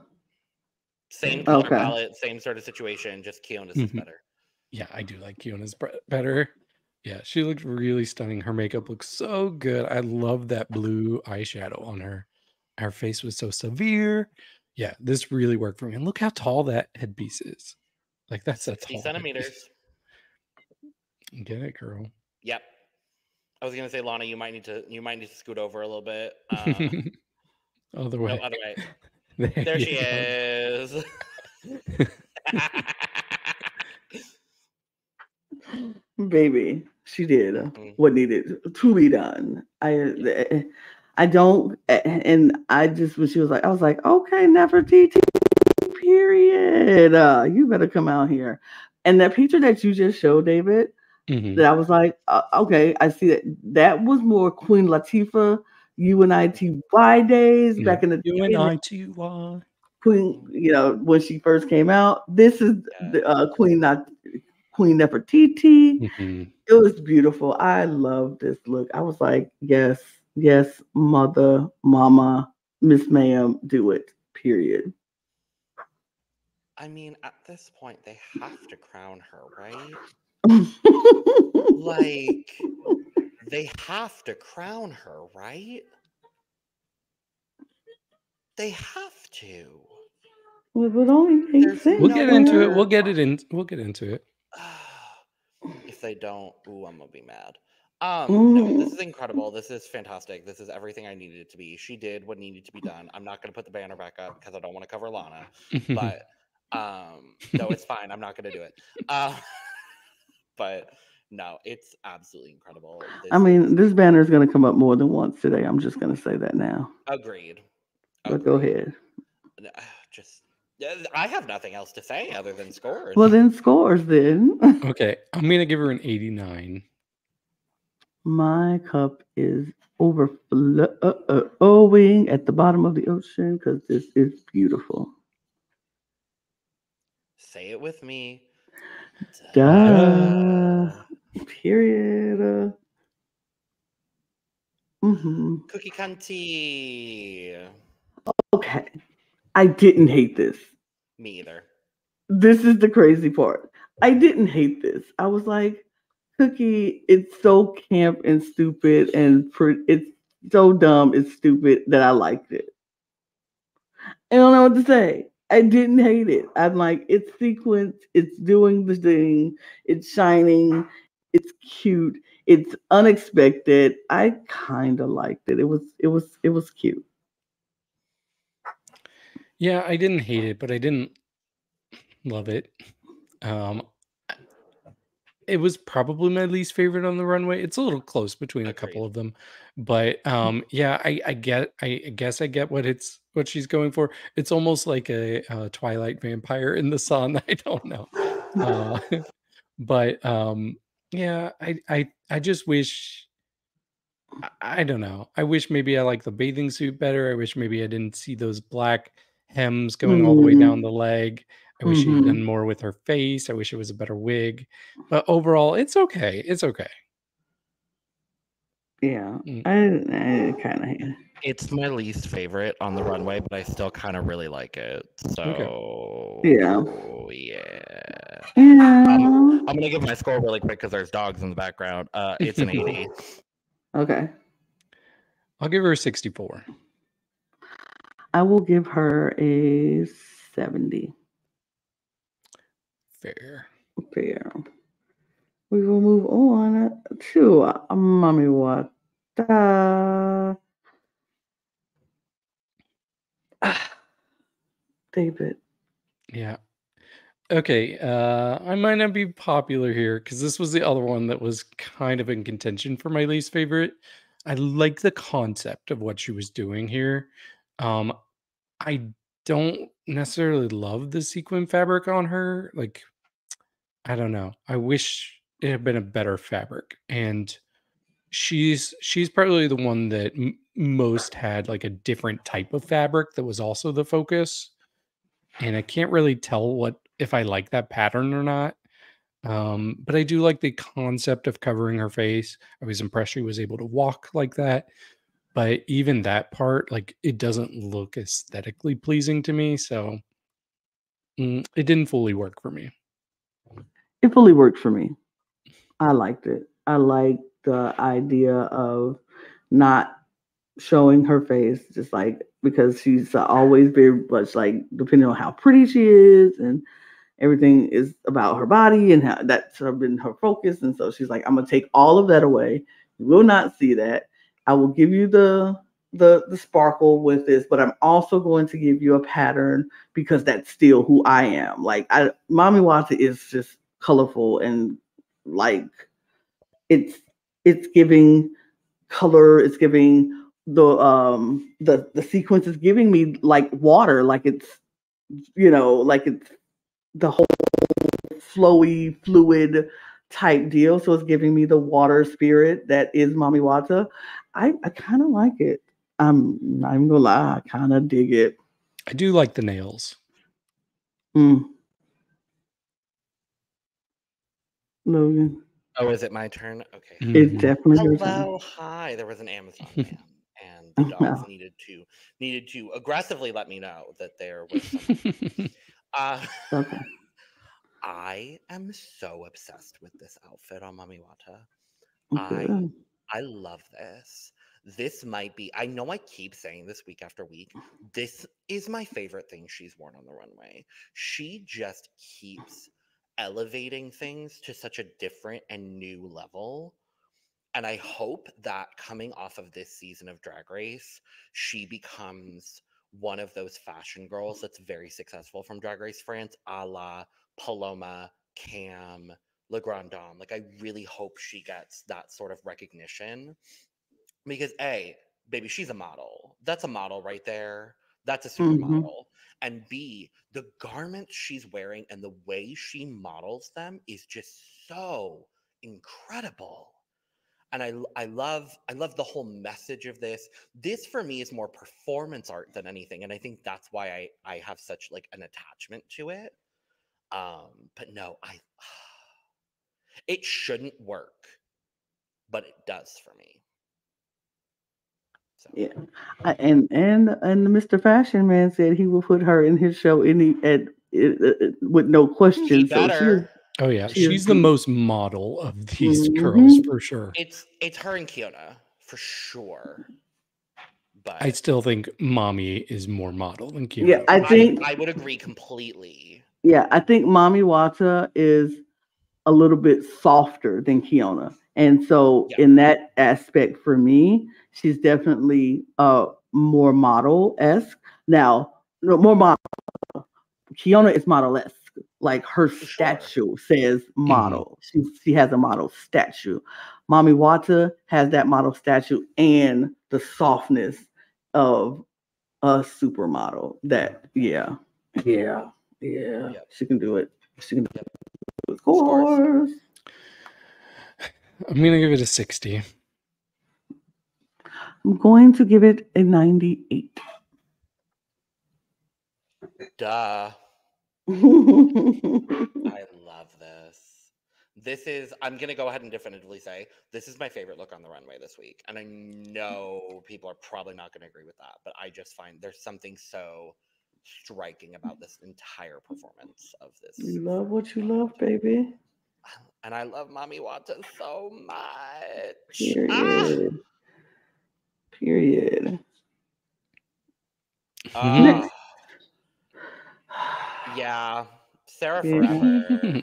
Same color palette, same sort of situation, just Keiona's is better. Yeah, I do like Keiona's better. Yeah, she looked really stunning. Her makeup looks so good. I love that blue eyeshadow on her. Her face was so severe. Yeah, this really worked for me. And look how tall that headpiece is. Like that's 60 centimeters. Get it, girl. Yep. I was gonna say, Lana, you might need to scoot over a little bit. Other way. No, other way. There she is. Baby, she did what needed to be done. I don't, and I just, when she was like, I was like, okay, Nefertiti, period. You better come out here. And that picture that you just showed, David, that I was like, okay, I see that. That was more Queen Latifah, UNITY days back in the UNITY. Queen, when she first came out. This is Queen Nefertiti. It was beautiful. I love this look. I was like, yes, Yes, mother, mama, Miss Ma'am, do it. Period. I mean, at this point, they have to crown her, right? Like, they have to crown her, right? They have to. It would only make There's sense. We'll no get into it. other. We'll get into it. If they don't, ooh, I'm gonna be mad. No, this Mm. is incredible. This is fantastic. This is everything I needed it to be. She did what needed to be done. I'm not gonna put the banner back up because I don't want to cover Lana, but no, it's fine. I'm not gonna do it. But no, it's absolutely incredible. I mean, this banner is going to come up more than once today. I'm just going to say that now. Agreed. But go ahead. Just, I have nothing else to say other than scores. Well, then scores then. Okay, I'm gonna give her an 89. My cup is overflowing at the bottom of the ocean because this is beautiful. Say it with me. Duh. Period. Cookie Kunty. Okay. I didn't hate this. Me either. This is the crazy part. I didn't hate this. I was like, Cookie, it's so camp and stupid and it's so dumb and stupid that I liked it. I don't know what to say. I didn't hate it. I'm like, it's sequenced, it's doing the thing, it's shining, it's cute, it's unexpected. I kind of liked it. It was cute. Yeah, I didn't hate it, but I didn't love it. It was probably my least favorite on the runway. It's a little close between a couple of them, but yeah, I guess I get what she's going for. It's almost like a Twilight vampire in the sun. I don't know, but yeah, I just wish. I don't know. I wish maybe I like the bathing suit better. I wish maybe I didn't see those black hems going all the way down the leg. I wish she'd done more with her face. I wish it was a better wig. But overall, it's okay. It's okay. Yeah, I kind of hate it. It's my least favorite on the runway, but I still kind of really like it. So yeah. I'm gonna give my score really quick because there's dogs in the background. It's an 80. Okay. I'll give her a 64. I will give her a 70. Fair. We will move on to Mami Watta. David. Yeah. Okay. I might not be popular here because this was the other one that was kind of in contention for my least favorite. I like the concept of what she was doing here. I don't necessarily love the sequin fabric on her. Like, I don't know. I wish it had been a better fabric. And she's probably the one that most had like a different type of fabric that was also the focus. And I can't really tell what if I like that pattern or not. But I do like the concept of covering her face. I was impressed she was able to walk like that. But even that part, like, it doesn't look aesthetically pleasing to me. So it didn't fully work for me. It fully worked for me. I liked it. I liked the idea of not showing her face, just like because she's always very much like depending on how pretty she is and everything is about her body and how that's been her focus. And so she's like, I'm gonna take all of that away. You will not see that. I will give you the sparkle with this, but I'm also going to give you a pattern because that's still who I am. Like Mami Watta is just colorful and like it's giving color, it's giving the sequence is giving me like water, like it's like it's the whole flowy fluid type deal. So it's giving me the water spirit that is Mami Watta. I kind of like it. I'm not even gonna lie, I kind of dig it. I do like the nails. Logan. Oh, is it my turn? Okay. It's Mhm. definitely your turn. Hello, hi. There was an Amazon man, and the dogs Wow. needed to aggressively let me know that there was someone. Uh, Okay. I am so obsessed with this outfit on Mami Watta. I Good. I love this. This might be, I know I keep saying this week after week. This is my favorite thing she's worn on the runway. She just keeps elevating things to such a different and new level. And I hope that coming off of this season of Drag Race, she becomes one of those fashion girls that's very successful from Drag Race France, a la Paloma, Cam, Le Grand Dame. Like, I really hope she gets that sort of recognition because A, baby, she's a model. That's a model right there. That's a Mm-hmm. supermodel. And B, the garments she's wearing and the way she models them is just so incredible. And I love the whole message of this. This for me is more performance art than anything, and I think that's why I have such like an attachment to it. But no, I it shouldn't work, but it does for me. So Yeah. And Mr. Fashion Man said he will put her in his show with no he question. So better. Oh yeah, she is she's the most model of these girls hmm for sure. It's her and Keiona for sure. I But still think Mommy is more model than Yeah, Keiona I for sure. think I would agree completely. I think Mami Wata is a little bit softer than Kiona. And so Yeah, in that aspect for me, she's definitely more model-esque. Now, no, more model. Kiona is model-esque. Like her sure. statue says Mhm. model. She has a model statue. Mami Wata has that model statue and the softness of a supermodel. Yeah, yeah. Yep. She can do it. She can do Yep. it, of Scores. course. I'm gonna give it a 60. I'm going to give it a 98. Duh. I love this. I'm going to go ahead and definitively say, this is my favorite look on the runway this week. And I know people are probably not going to agree with that, but I just find there's something so striking about this entire performance of this You love what you love, product. baby. And I love Mami Wata so much. Ah! Period. Period. Mhm. Next. Ah! Yeah. Sara Yeah. Forever.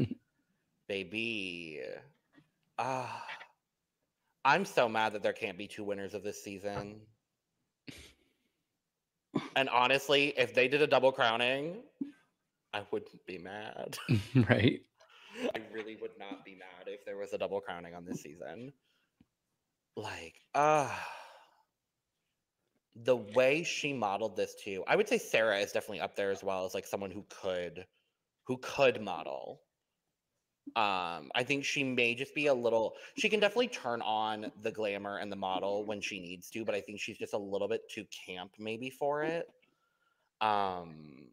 Baby. Ah. I'm so mad that there can't be two winners of this season. And honestly, if they did a double crowning, I wouldn't be mad. Right. I really would not be mad if there was a double crowning on this season. Like, the way she modeled this too. I would say Sarah is definitely up there as well as like someone who could model. I think she may just be a little, she can definitely turn on the glamour and the model when she needs to, but I think she's just a little bit too camp maybe for it. Um,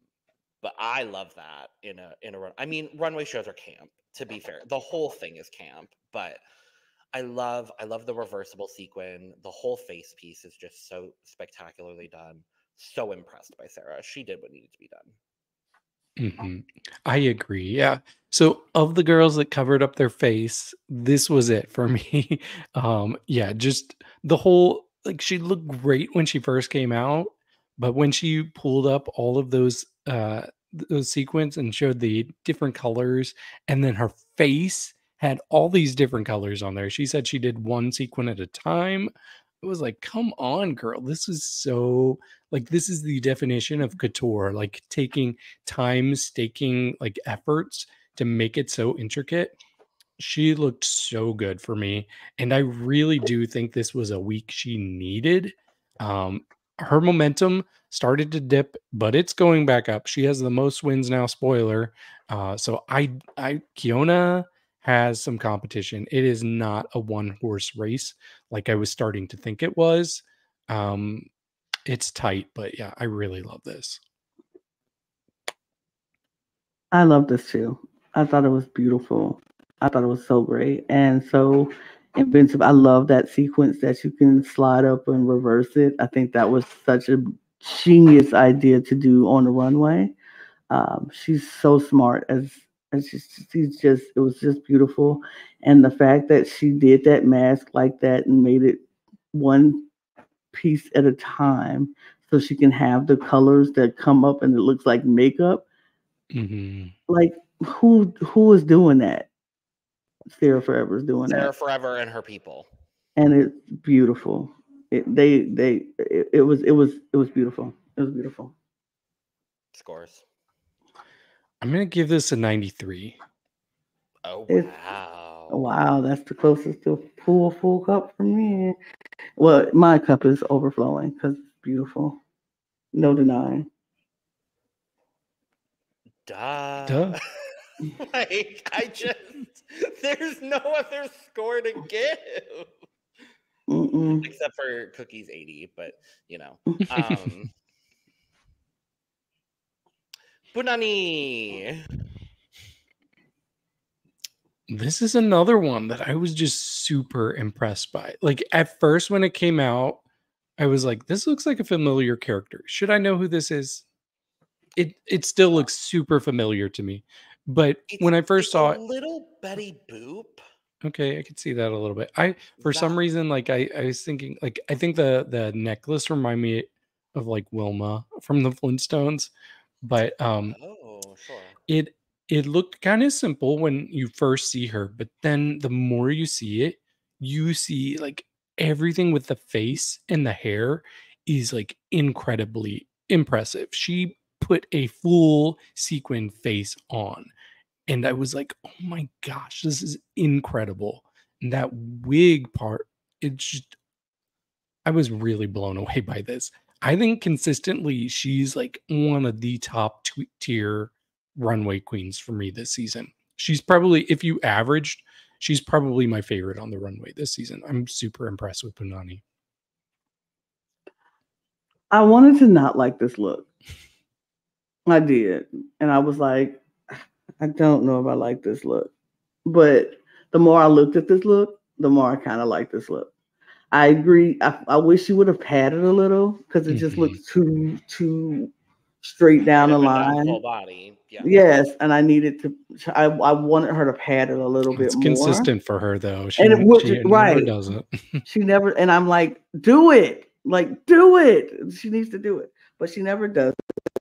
but I love that in a run. I mean, runway shows are camp, to be fair. The whole thing is camp, but I love the reversible sequin. The whole face piece is just so spectacularly done. So impressed by Sarah. She did what needed to be done. Mhm. I agree. Yeah. So of the girls that covered up their face, this was it for me. Yeah, just the whole like she looked great when she first came out, but when she pulled up all of those sequins and showed the different colors and then her face had all these different colors on there. She said she did one sequin at a time. It was like, come on, girl. This is so like this is the definition of couture, like taking time staking like efforts to make it so intricate. She looked so good for me. And I really do think this was a week she needed. Um, her momentum started to dip, but it's going back up. She has the most wins now, spoiler. So Keiona has some competition. It is not a one horse race like I was starting to think it was. Um, it's tight, but yeah, I really love this. I love this too. I thought it was beautiful. I thought it was so great and so inventive. I love that sequence that you can slide up and reverse it. I think that was such a genius idea to do on the runway. She's so smart as she's just it was just beautiful, and the fact that she did that mask like that and made it one piece at a time so she can have the colors that come up and it looks like makeup. Mm-hmm. Like who is doing that? Sara Forever is doing Sara that, Forever and her people. and it's beautiful. It was beautiful. It was beautiful. Scores. I'm gonna give this a 93. Oh wow! Wow, that's the closest to full cup for me. Well, my cup is overflowing because it's beautiful. No denying. Duh. Like there's no other score to give. Mm-mm. Except for Cookie's 80, but you know. Punani. This is another one that I was just super impressed by. Like at first when it came out, I was like, this looks like a familiar character. Should I know who this is? It still looks super familiar to me. But when I first saw it, little Betty Boop. Okay, I could see that a little bit. For some reason, like I was thinking, like I think the necklace remind me of like Wilma from the Flintstones, but sure. It looked kind of simple when you first see her, but then the more you see it, you see like everything with the face and the hair is like incredibly impressive. She put a full sequin face on. And I was like, oh my gosh, this is incredible. And that wig part, I was really blown away by this. I think consistently, she's like one of the top tier runway queens for me this season. She's probably, if you averaged, she's probably my favorite on the runway this season. I'm super impressed with Punani. I wanted to not like this look. I did. And I was like, I don't know if I like this look. But the more I looked at this look, the more I kind of like this look. I agree. I wish she would have padded a little because it just looks too straight down the line. Full body. Yeah. Yes, and I needed to. I wanted her to pad it a little bit more. It's consistent for her though. She never does it. She never. And I'm like, do it. Like, do it. She needs to do it, but she never does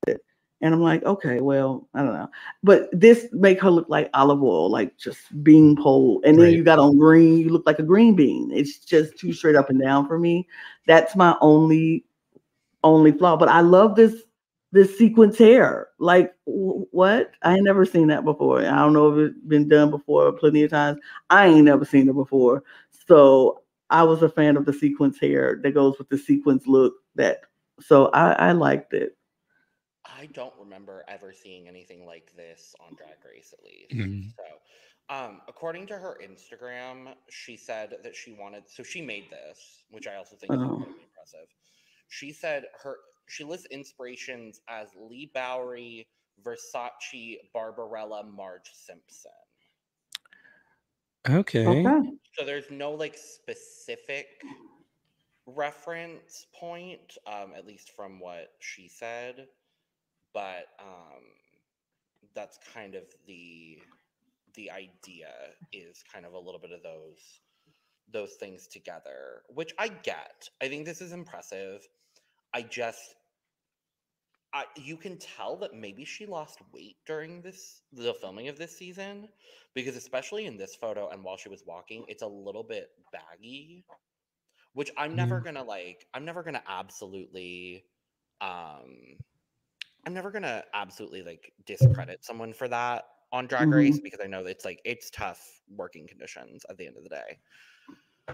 it. And I'm like, okay, well, I don't know. But this make her look like olive oil, like just bean pole. And then you got on green, you look like a green bean. It's just too straight up and down for me. That's my only flaw. But I love this sequence hair. Like, what? I ain't never seen that before. I don't know if it's been done before plenty of times. I ain't never seen it before. So I was a fan of the sequence hair that goes with the sequence look. So I liked it. I don't remember ever seeing anything like this on Drag Race, at least. So, according to her Instagram, she said that she made this, which I also think is incredibly impressive. She said she lists inspirations as Lee Bowery, Versace, Barbarella, Marge Simpson. Okay. So there's no like specific reference point, at least from what she said. But that's kind of the idea, is kind of a little bit of those things together, which I get. I think this is impressive. You can tell that maybe she lost weight during the filming of this season, because especially in this photo and while she was walking, it's a little bit baggy, which I'm never gonna absolutely like discredit someone for that on Drag Race, because I know that it's tough working conditions at the end of the day.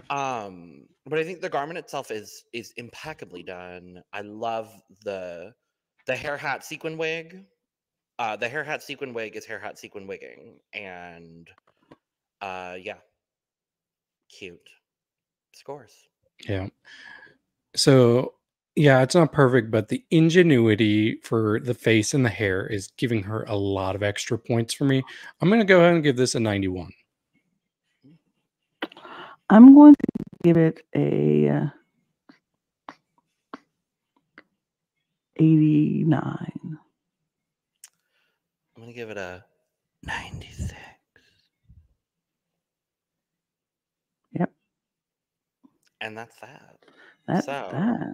But I think the garment itself is impeccably done. I love the hair hat sequin wig. The hair hat sequin wig is hair hat sequin wigging, and yeah, cute. Scores. Yeah. So yeah, it's not perfect, but the ingenuity for the face and the hair is giving her a lot of extra points for me. I'm going to go ahead and give this a 91. I'm going to give it a 89. I'm going to give it a 96. Yep. And that's that. That's that.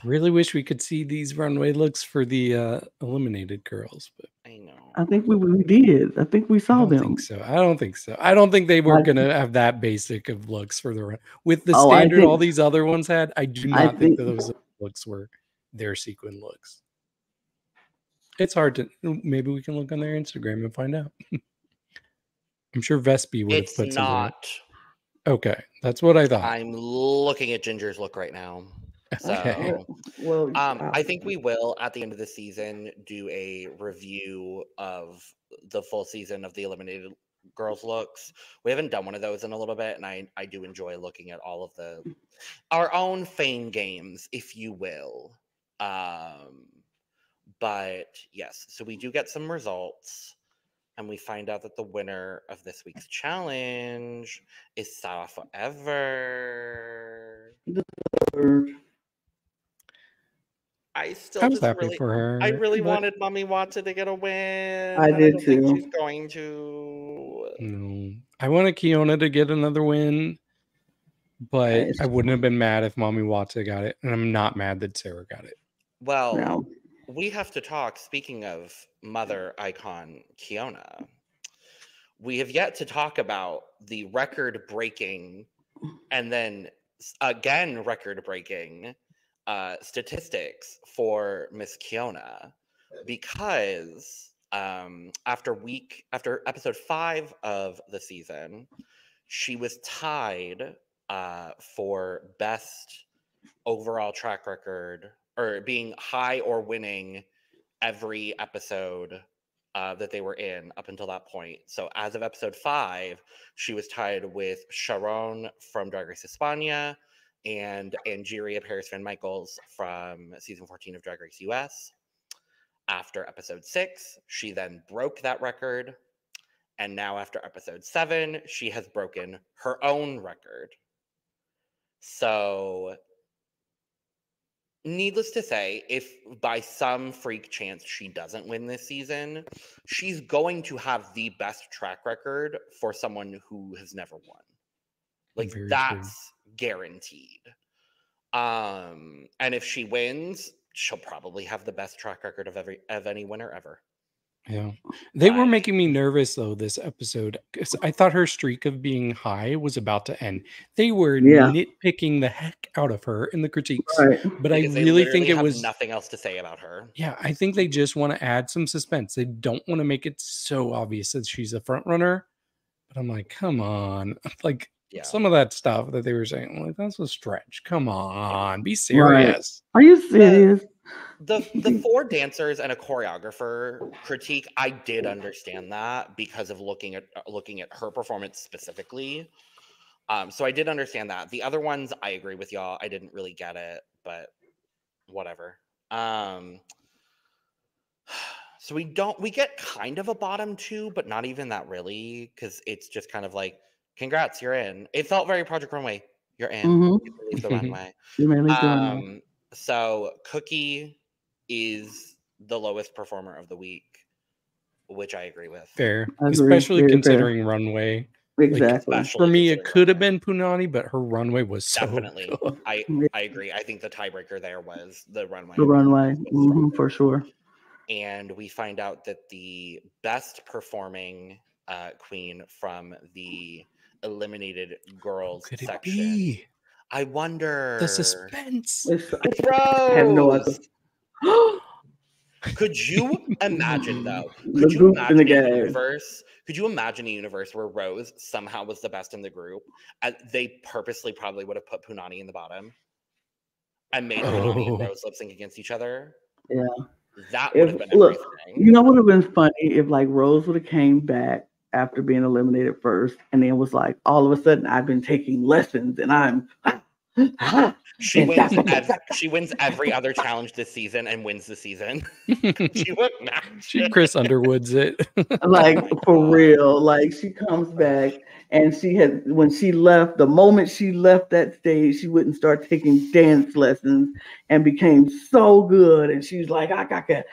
Really wish we could see these runway looks for the eliminated girls, but I know. I think we did. I think we saw I don't them. think so. I don't think so. I don't think they were gonna have that basic of looks for the run with the standard all these other ones had. I do not think that those looks were their sequin looks. It's hard to. Maybe we can look on their Instagram and find out. I'm sure Vespi would have put It's something. not. Okay, that's what I thought. I'm looking at Ginger's look right now. Okay. So, I think we will at the end of the season do a review of the full season of the eliminated girls' looks. We haven't done one of those in a little bit, and I do enjoy looking at all of our own fame games, if you will. But yes, so we do get some results, and we find out that the winner of this week's challenge is Sara Forever. I still was happy for her. I really wanted Mami Watta to get a win. I did don't too. think she's going to. No, I wanted Keiona to get another win, but I wouldn't have been mad if Mami Watta got it, and I'm not mad that Sara got it. Well, we have to talk. Speaking of mother icon Keiona, we have yet to talk about the record-breaking, and then again record-breaking statistics for Miss Keiona, because after episode 5 of the season, she was tied for best overall track record, or being high or winning every episode that they were in up until that point. So as of episode 5, she was tied with Sharon from Drag Race España and Angeria Paris Van Michaels from season 14 of Drag Race US. After episode 6, she then broke that record. And now after episode 7, she has broken her own record. So, needless to say, if by some freak chance she doesn't win this season, she's going to have the best track record for someone who has never won. Like, that's guaranteed. And if she wins, she'll probably have the best track record of any winner ever. Yeah. They were making me nervous though this episode, because I thought her streak of being high was about to end. They were nitpicking the heck out of her in the critiques. Right. But Because I really think it have was nothing else to say about her. Yeah, I think they just want to add some suspense. They don't want to make it so obvious that she's a front runner. But I'm like, come on. Like some of that stuff that they were saying, like, that's a stretch. Come on, be serious. Right. Are you serious? The 4 dancers and a choreographer critique, I did understand that because of looking at her performance specifically. So I did understand that. The other ones, I agree with y'all. I didn't really get it, but whatever. So we get kind of a bottom 2, but not even that really, because it's just kind of like, congrats, you're in. It felt very Project Runway. You're in. You leave the runway. You may leave the runway. So Cookie is the lowest performer of the week, which I agree with. Fair. Especially considering runway. Exactly. Like, for me, it could have been Punani, but her runway was so definitely good. I agree. I think the tiebreaker there was the runway. The runway, for sure. And we find out that the best performing queen from the eliminated girls section. I wonder. The suspense. It's Rose. I have no idea. Could you imagine though? Could you imagine a universe where Rose somehow was the best in the group, and they purposely probably would have put Punani in the bottom and made Punani and Rose lip sync against each other? Yeah, that would have been everything. You know what would have been funny if like Rose would have came back after being eliminated first, and then was like, all of a sudden I've been taking lessons and I'm She wins every other challenge this season and wins the season. She Chris Underwood's it. Like for real. Like she comes back and when she left, the moment she left that stage, she wouldn't start taking dance lessons and became so good. And she's like, and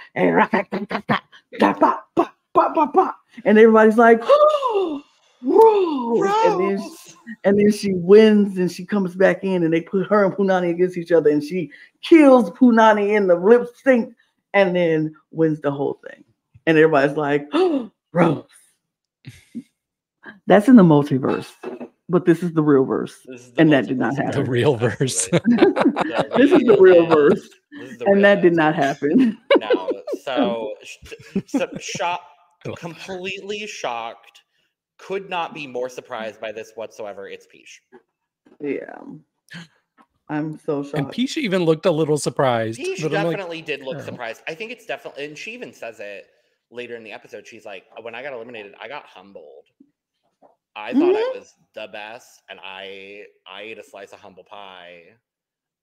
everybody's like, oh, Rose. And then she wins and she comes back in and they put her and Punani against each other and she kills Punani in the lip sync and then wins the whole thing. And everybody's like, oh, Rose. That's in the multiverse, but this is the real verse. And that did not happen. The real verse. This is the real verse. And that did not happen. No. So completely shocked. Could not be more surprised by this whatsoever. It's Peach. Yeah. I'm so shocked. And Peach even looked a little surprised. Peach definitely did look surprised. I think it's definitely, and she even says it later in the episode. She's like, when I got eliminated, I got humbled. I thought I was the best, and I ate a slice of humble pie,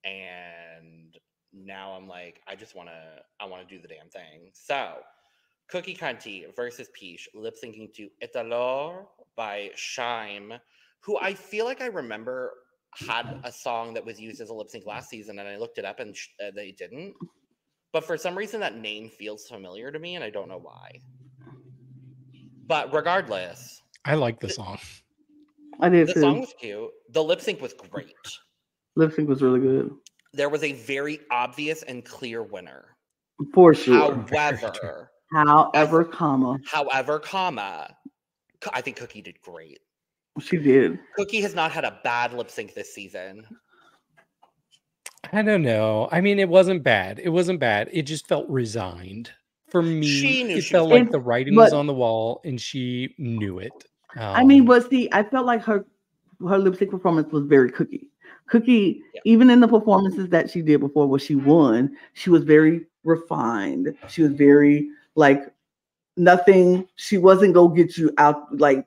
and now I'm like, I want to do the damn thing. So, Cookie Kunty versus Peach, lip syncing to Italor by Shime, who I feel like I remember had a song that was used as a lip sync last season, and I looked it up and they didn't. But for some reason, that name feels familiar to me, and I don't know why. But regardless, I like the song. I did. The song was cute. The lip sync was great. Lip sync was really good. There was a very obvious and clear winner. For sure. However, I think Cookie did great. She did. Cookie has not had a bad lip sync this season. I don't know. I mean, it wasn't bad. It just felt resigned. For me, it felt like the writing was on the wall and she knew it. I felt like her lip sync performance was very Cookie. Cookie, even in the performances that she did before where she won, she was very refined. She was very like nothing. She wasn't gonna get you out. Like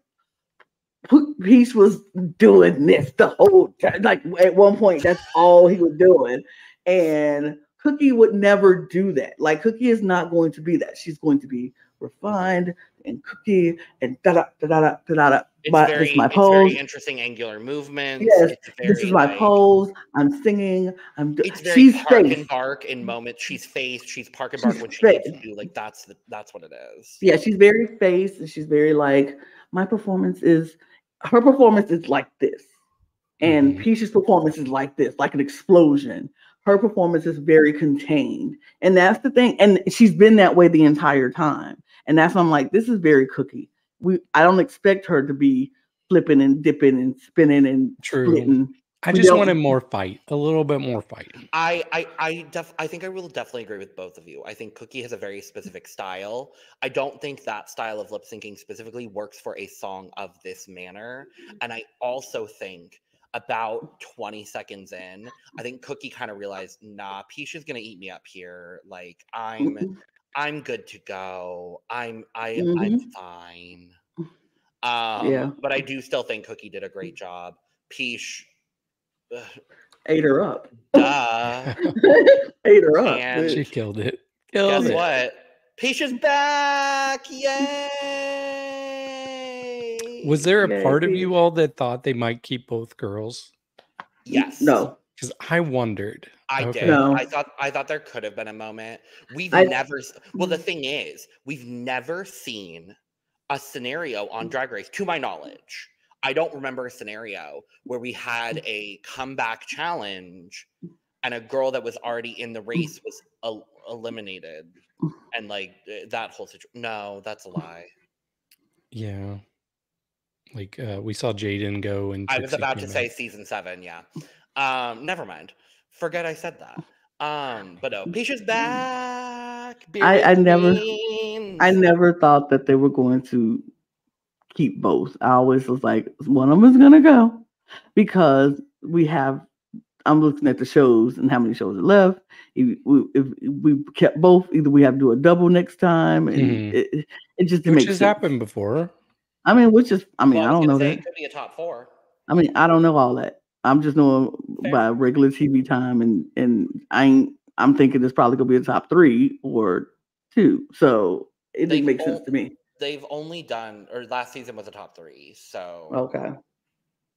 Peach was doing this the whole time. Like at one point, that's all he was doing. And Cookie would never do that. Like Cookie is not going to be that. She's going to be refined and Cookie and da-da. This is my pose. Very interesting angular movements. Yes, this is my pose. I'm singing. It's very Park and Bark in moments. She's face. She's Park and Bark when she needs to do. Like that's what it is. Yeah, she's very face, and she's very like her performance is like this, and Peach's performance is like this, like an explosion. Her performance is very contained, and that's the thing. And she's been that way the entire time, and that's why I'm like, this is very Cookie. I don't expect her to be flipping and dipping and spinning and splitting. I just wanted more fight, a little bit more fighting. I think I will definitely agree with both of you. I think Cookie has a very specific style. I don't think that style of lip syncing specifically works for a song of this manner. And I also think about 20 seconds in, I think Cookie kind of realized, nah, Peach is gonna eat me up here. Like I'm good to go. I'm fine. But I do still think Cookie did a great job. Peach ate her up. Duh. Ate her up. And she killed it. Guess what? Peach is back. Yay! Was there a part of you all that thought they might keep both girls? Yes. No. Because I wondered. I did. No. I thought there could have been a moment. The thing is, we've never seen a scenario on Drag Race, to my knowledge. I don't remember a scenario where we had a comeback challenge and a girl that was already in the race was eliminated. And like that whole situation. No, that's a lie. Yeah. Like we saw Jaden go and I was about to say season 7, yeah. Never mind. Forget I said that. But no, Peach is back. I never thought that they were going to keep both. I always was like, one of them is gonna go because I'm looking at the shows and how many shows are left. If we kept both, either we have to do a double next time, and it just makes sense. Which has happened before. I mean, I don't know that. It could be a top 4. I mean, I don't know all that. I'm just knowing by regular TV time, and I'm thinking it's probably gonna be a top 3 or 2. So it didn't make sense to me. They've only done, or last season was a top 3. So Okay.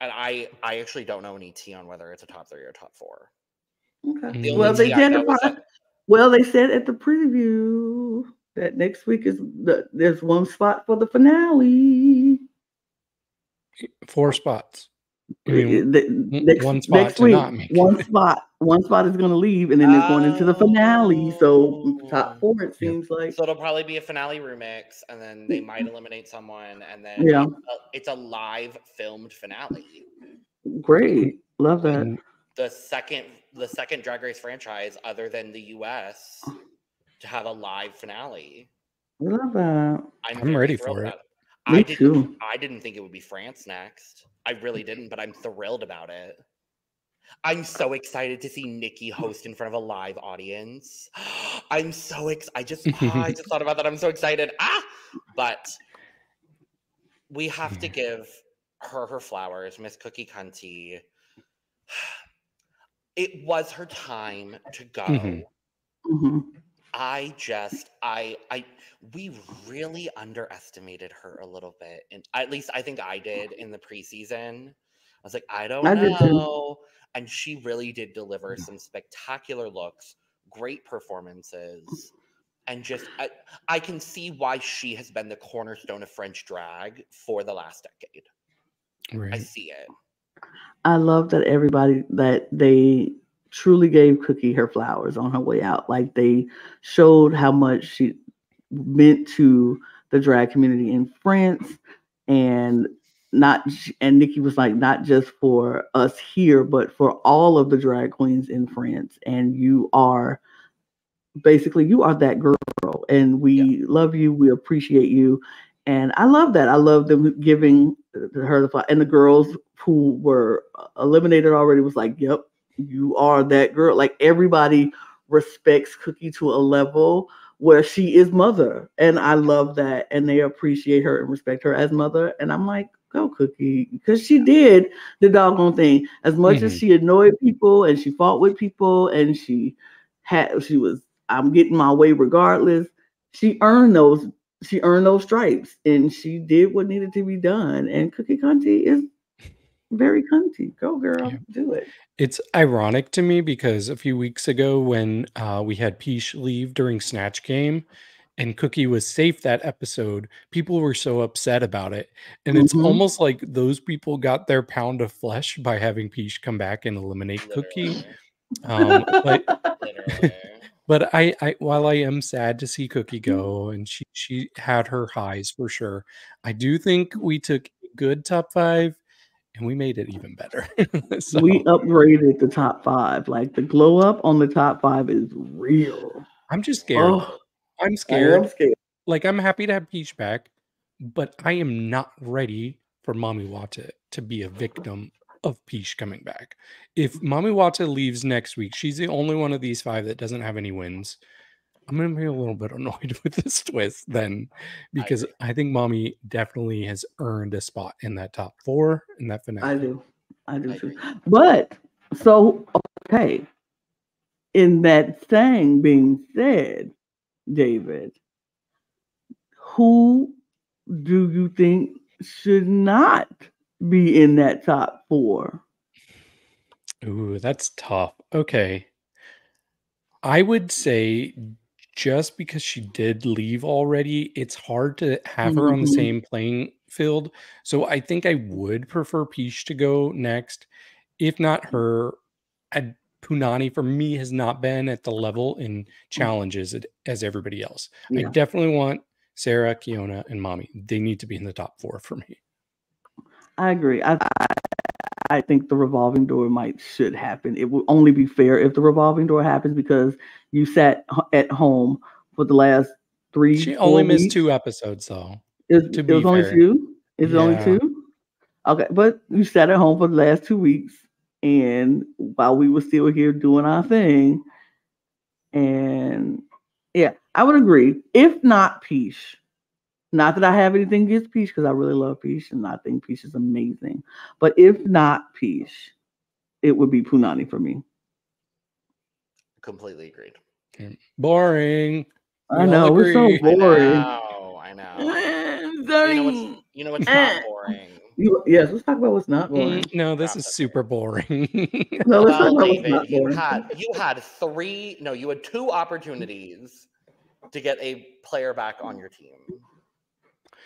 And I actually don't know any tea on whether it's a top 3 or top 4. Okay. The Well, only they tea I know is they said at the preview that next week there's one spot for the finale. 4 spots. Next week, one spot is going to leave, and then they're going into the finale. So top 4, it seems like. So it'll probably be a finale remix, and then they might eliminate someone, and then it's a live filmed finale. Great, love that. The second Drag Race franchise, other than the US, to have a live finale. Love that. I'm ready for it. Me too. I didn't think it would be France next. I really didn't, but I'm thrilled about it. I'm so excited to see Nicky host in front of a live audience. I'm so excited. I just thought about that. I'm so excited. But we have to give her flowers, Miss Cookie Kunty. It was her time to go. Mm-hmm. We really underestimated her a little bit, and at least I think I did in the preseason. I was like, I don't know, and she really did deliver some spectacular looks, great performances, and just I can see why she has been the cornerstone of French drag for the last decade. Right. I see it. I love that they truly gave Cookie her flowers on her way out. Like, they showed how much she meant to the drag community in France, and Nicky was like, not just for us here, but for all of the drag queens in France. And you are that girl, and we love you. We appreciate you. And I love that. I love them giving her the flowers. And the girls who were eliminated already was like, yep, you are that girl. Like, everybody respects Cookie to a level where she is mother. And I love that. And they appreciate her and respect her as mother. And I'm like, go Cookie. Because she did the doggone thing. As much as she annoyed people and she fought with people and I'm getting my way regardless. She earned those stripes, and she did what needed to be done. And Cookie Kunty is very cunty. Go girl, do it. It's ironic to me because a few weeks ago when we had Peach leave during Snatch Game and Cookie was safe that episode, people were so upset about it. And it's almost like those people got their pound of flesh by having Peach come back and eliminate Cookie. But I while I am sad to see Cookie go, and she had her highs for sure, I do think we took a good top 5 and we made it even better. So, we upgraded the top 5. Like, the glow up on the top 5 is real. I'm just scared. I'm scared. I am scared. Like, I'm happy to have Peach back, but I am not ready for Mami Watta to be a victim of Peach coming back. If Mami Watta leaves next week, she's the only one of these 5 that doesn't have any wins. I'm going to be a little bit annoyed with this twist then, because I think Mami definitely has earned a spot in that top 4 in that finale. I do too. But, so, okay. In that thing being said, David, who do you think should not be in that top 4? Ooh, that's tough. Okay. I would say just because she did leave already, it's hard to have her on the same playing field. So I think I would prefer Peach to go next. If not her, Punani for me has not been at the level in challenges as everybody else. I definitely want Sara, Keiona, and Mami. They need to be in the top 4 for me. I agree. I think the revolving door should happen. It will only be fair if the revolving door happens, because you sat at home for the last 3 She only missed 2 episodes, though. It was only 2? Is it only 2? Okay, but you sat at home for the last 2 weeks, and while we were still here doing our thing, and I would agree. If not Peach, not that I have anything against Peach, because I really love Peach and I think Peach is amazing. But if not Peach, it would be Punani for me. Completely agreed. Boring. I know, we're so boring. I know. You know what's not boring? Yes, let's talk about what's not boring. No, this is super boring. No, let's talk about David, what's not boring. You had 2 opportunities to get a player back on your team.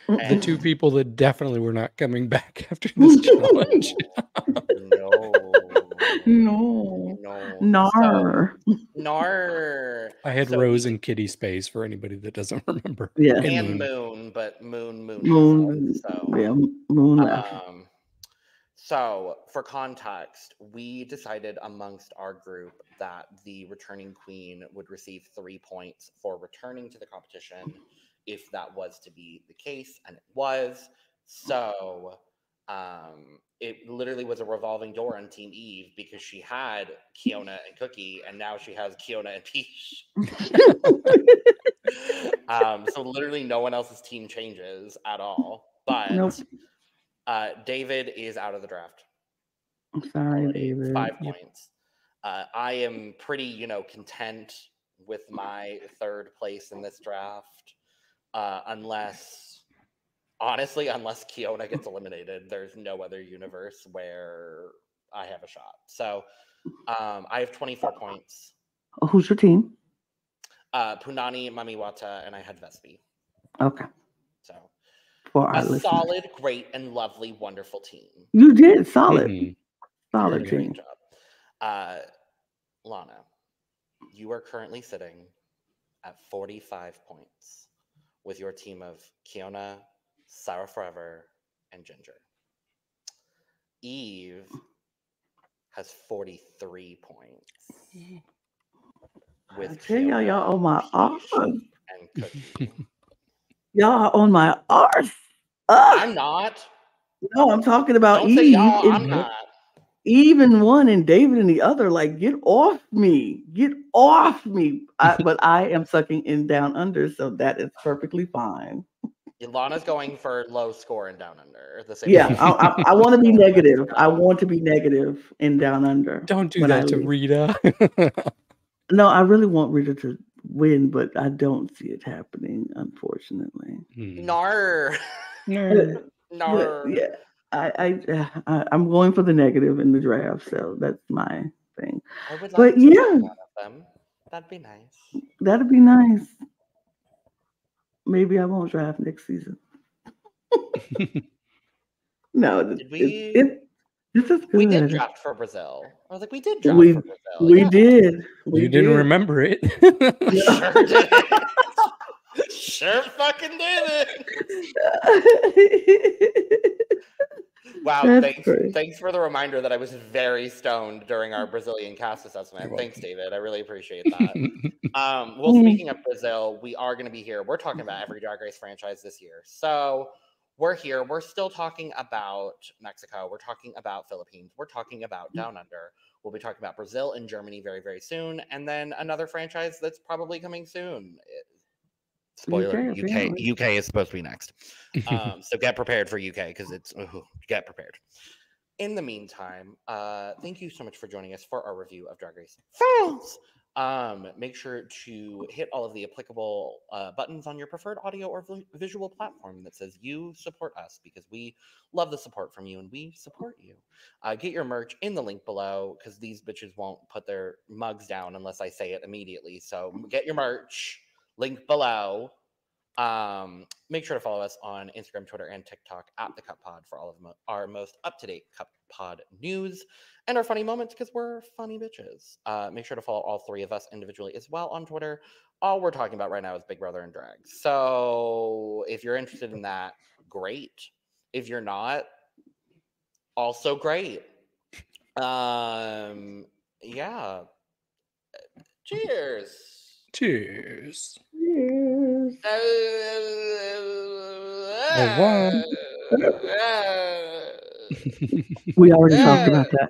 The 2 people that definitely were not coming back after this challenge. No. Nar. I had Rose and Kitty Space for anybody that doesn't remember. Yeah. And Moon, but Moon. Moon. So, for context, we decided amongst our group that the returning queen would receive 3 points for returning to the competition if that was to be the case, and it was. So, it literally was a revolving door on Team Eve because she had Keiona and Cookie, and now she has Keiona and Peach. So literally no one else's team changes at all. But David is out of the draft. I'm sorry, David. 5 points. I am pretty, content with my 3rd place in this draft. Unless Keiona gets eliminated, there's no other universe where I have a shot. So I have 24 points. Who's your team? Punani, Mami Watta, and I had Vespi. Okay. So for our a solid, great, and lovely, wonderful team. You did solid. Solid team. Great job. Lana, you are currently sitting at 45 points with your team of Keiona, Sara Forever, and Ginger. Eve has 43 points. With y'all on my arse. And Cookie. Y'all are on my arse. I'm not. No, I'm talking about Don't Eve. say y'all, I'm not. Eve in one and David in the other. Like, get off me. Get off me. But I am sucking in Down Under, so that is perfectly fine. Lana's going for low score in Down Under. I want to be negative. I want to be negative in Down Under. Don't do that to Rita. No, I really want Rita to win, but I don't see it happening, unfortunately. Nar. Yeah, I'm going for the negative in the draft, so that's my thing. I would like to be one of them. That'd be nice. That'd be nice. Maybe I won't draft next season. No, this is good. We did draft for Brazil. I was like, we did draft for Brazil. We did. You didn't remember it. Sure did. Sure fucking did it. Wow, thanks for the reminder that I was very stoned during our Brazilian cast assessment. Thanks, David. I really appreciate that. Well, speaking of Brazil, we are going to be here. We're talking about every Drag Race franchise this year. So we're here. We're still talking about Mexico. We're talking about Philippines. We're talking about Down Under. We'll be talking about Brazil and Germany very, very soon. And then another franchise that's probably coming soon. Spoiler, UK is supposed to be next. So get prepared for UK because get prepared. In the meantime, thank you so much for joining us for our review of Drag Race France. Make sure to hit all of the applicable buttons on your preferred audio or visual platform that says you support us because we love the support from you and we support you. Get your merch in the link below because these bitches won't put their mugs down unless I say it immediately. So get your merch. Link below. Make sure to follow us on Instagram, Twitter, and TikTok at The Cup Pod for all of our most up-to-date Cup Pod news and our funny moments because we're funny bitches. Make sure to follow all 3 of us individually as well on Twitter. All we're talking about right now is Big Brother and drag. So if you're interested in that, great. If you're not, also great. Yeah. Cheers. Cheers. We already talked about that.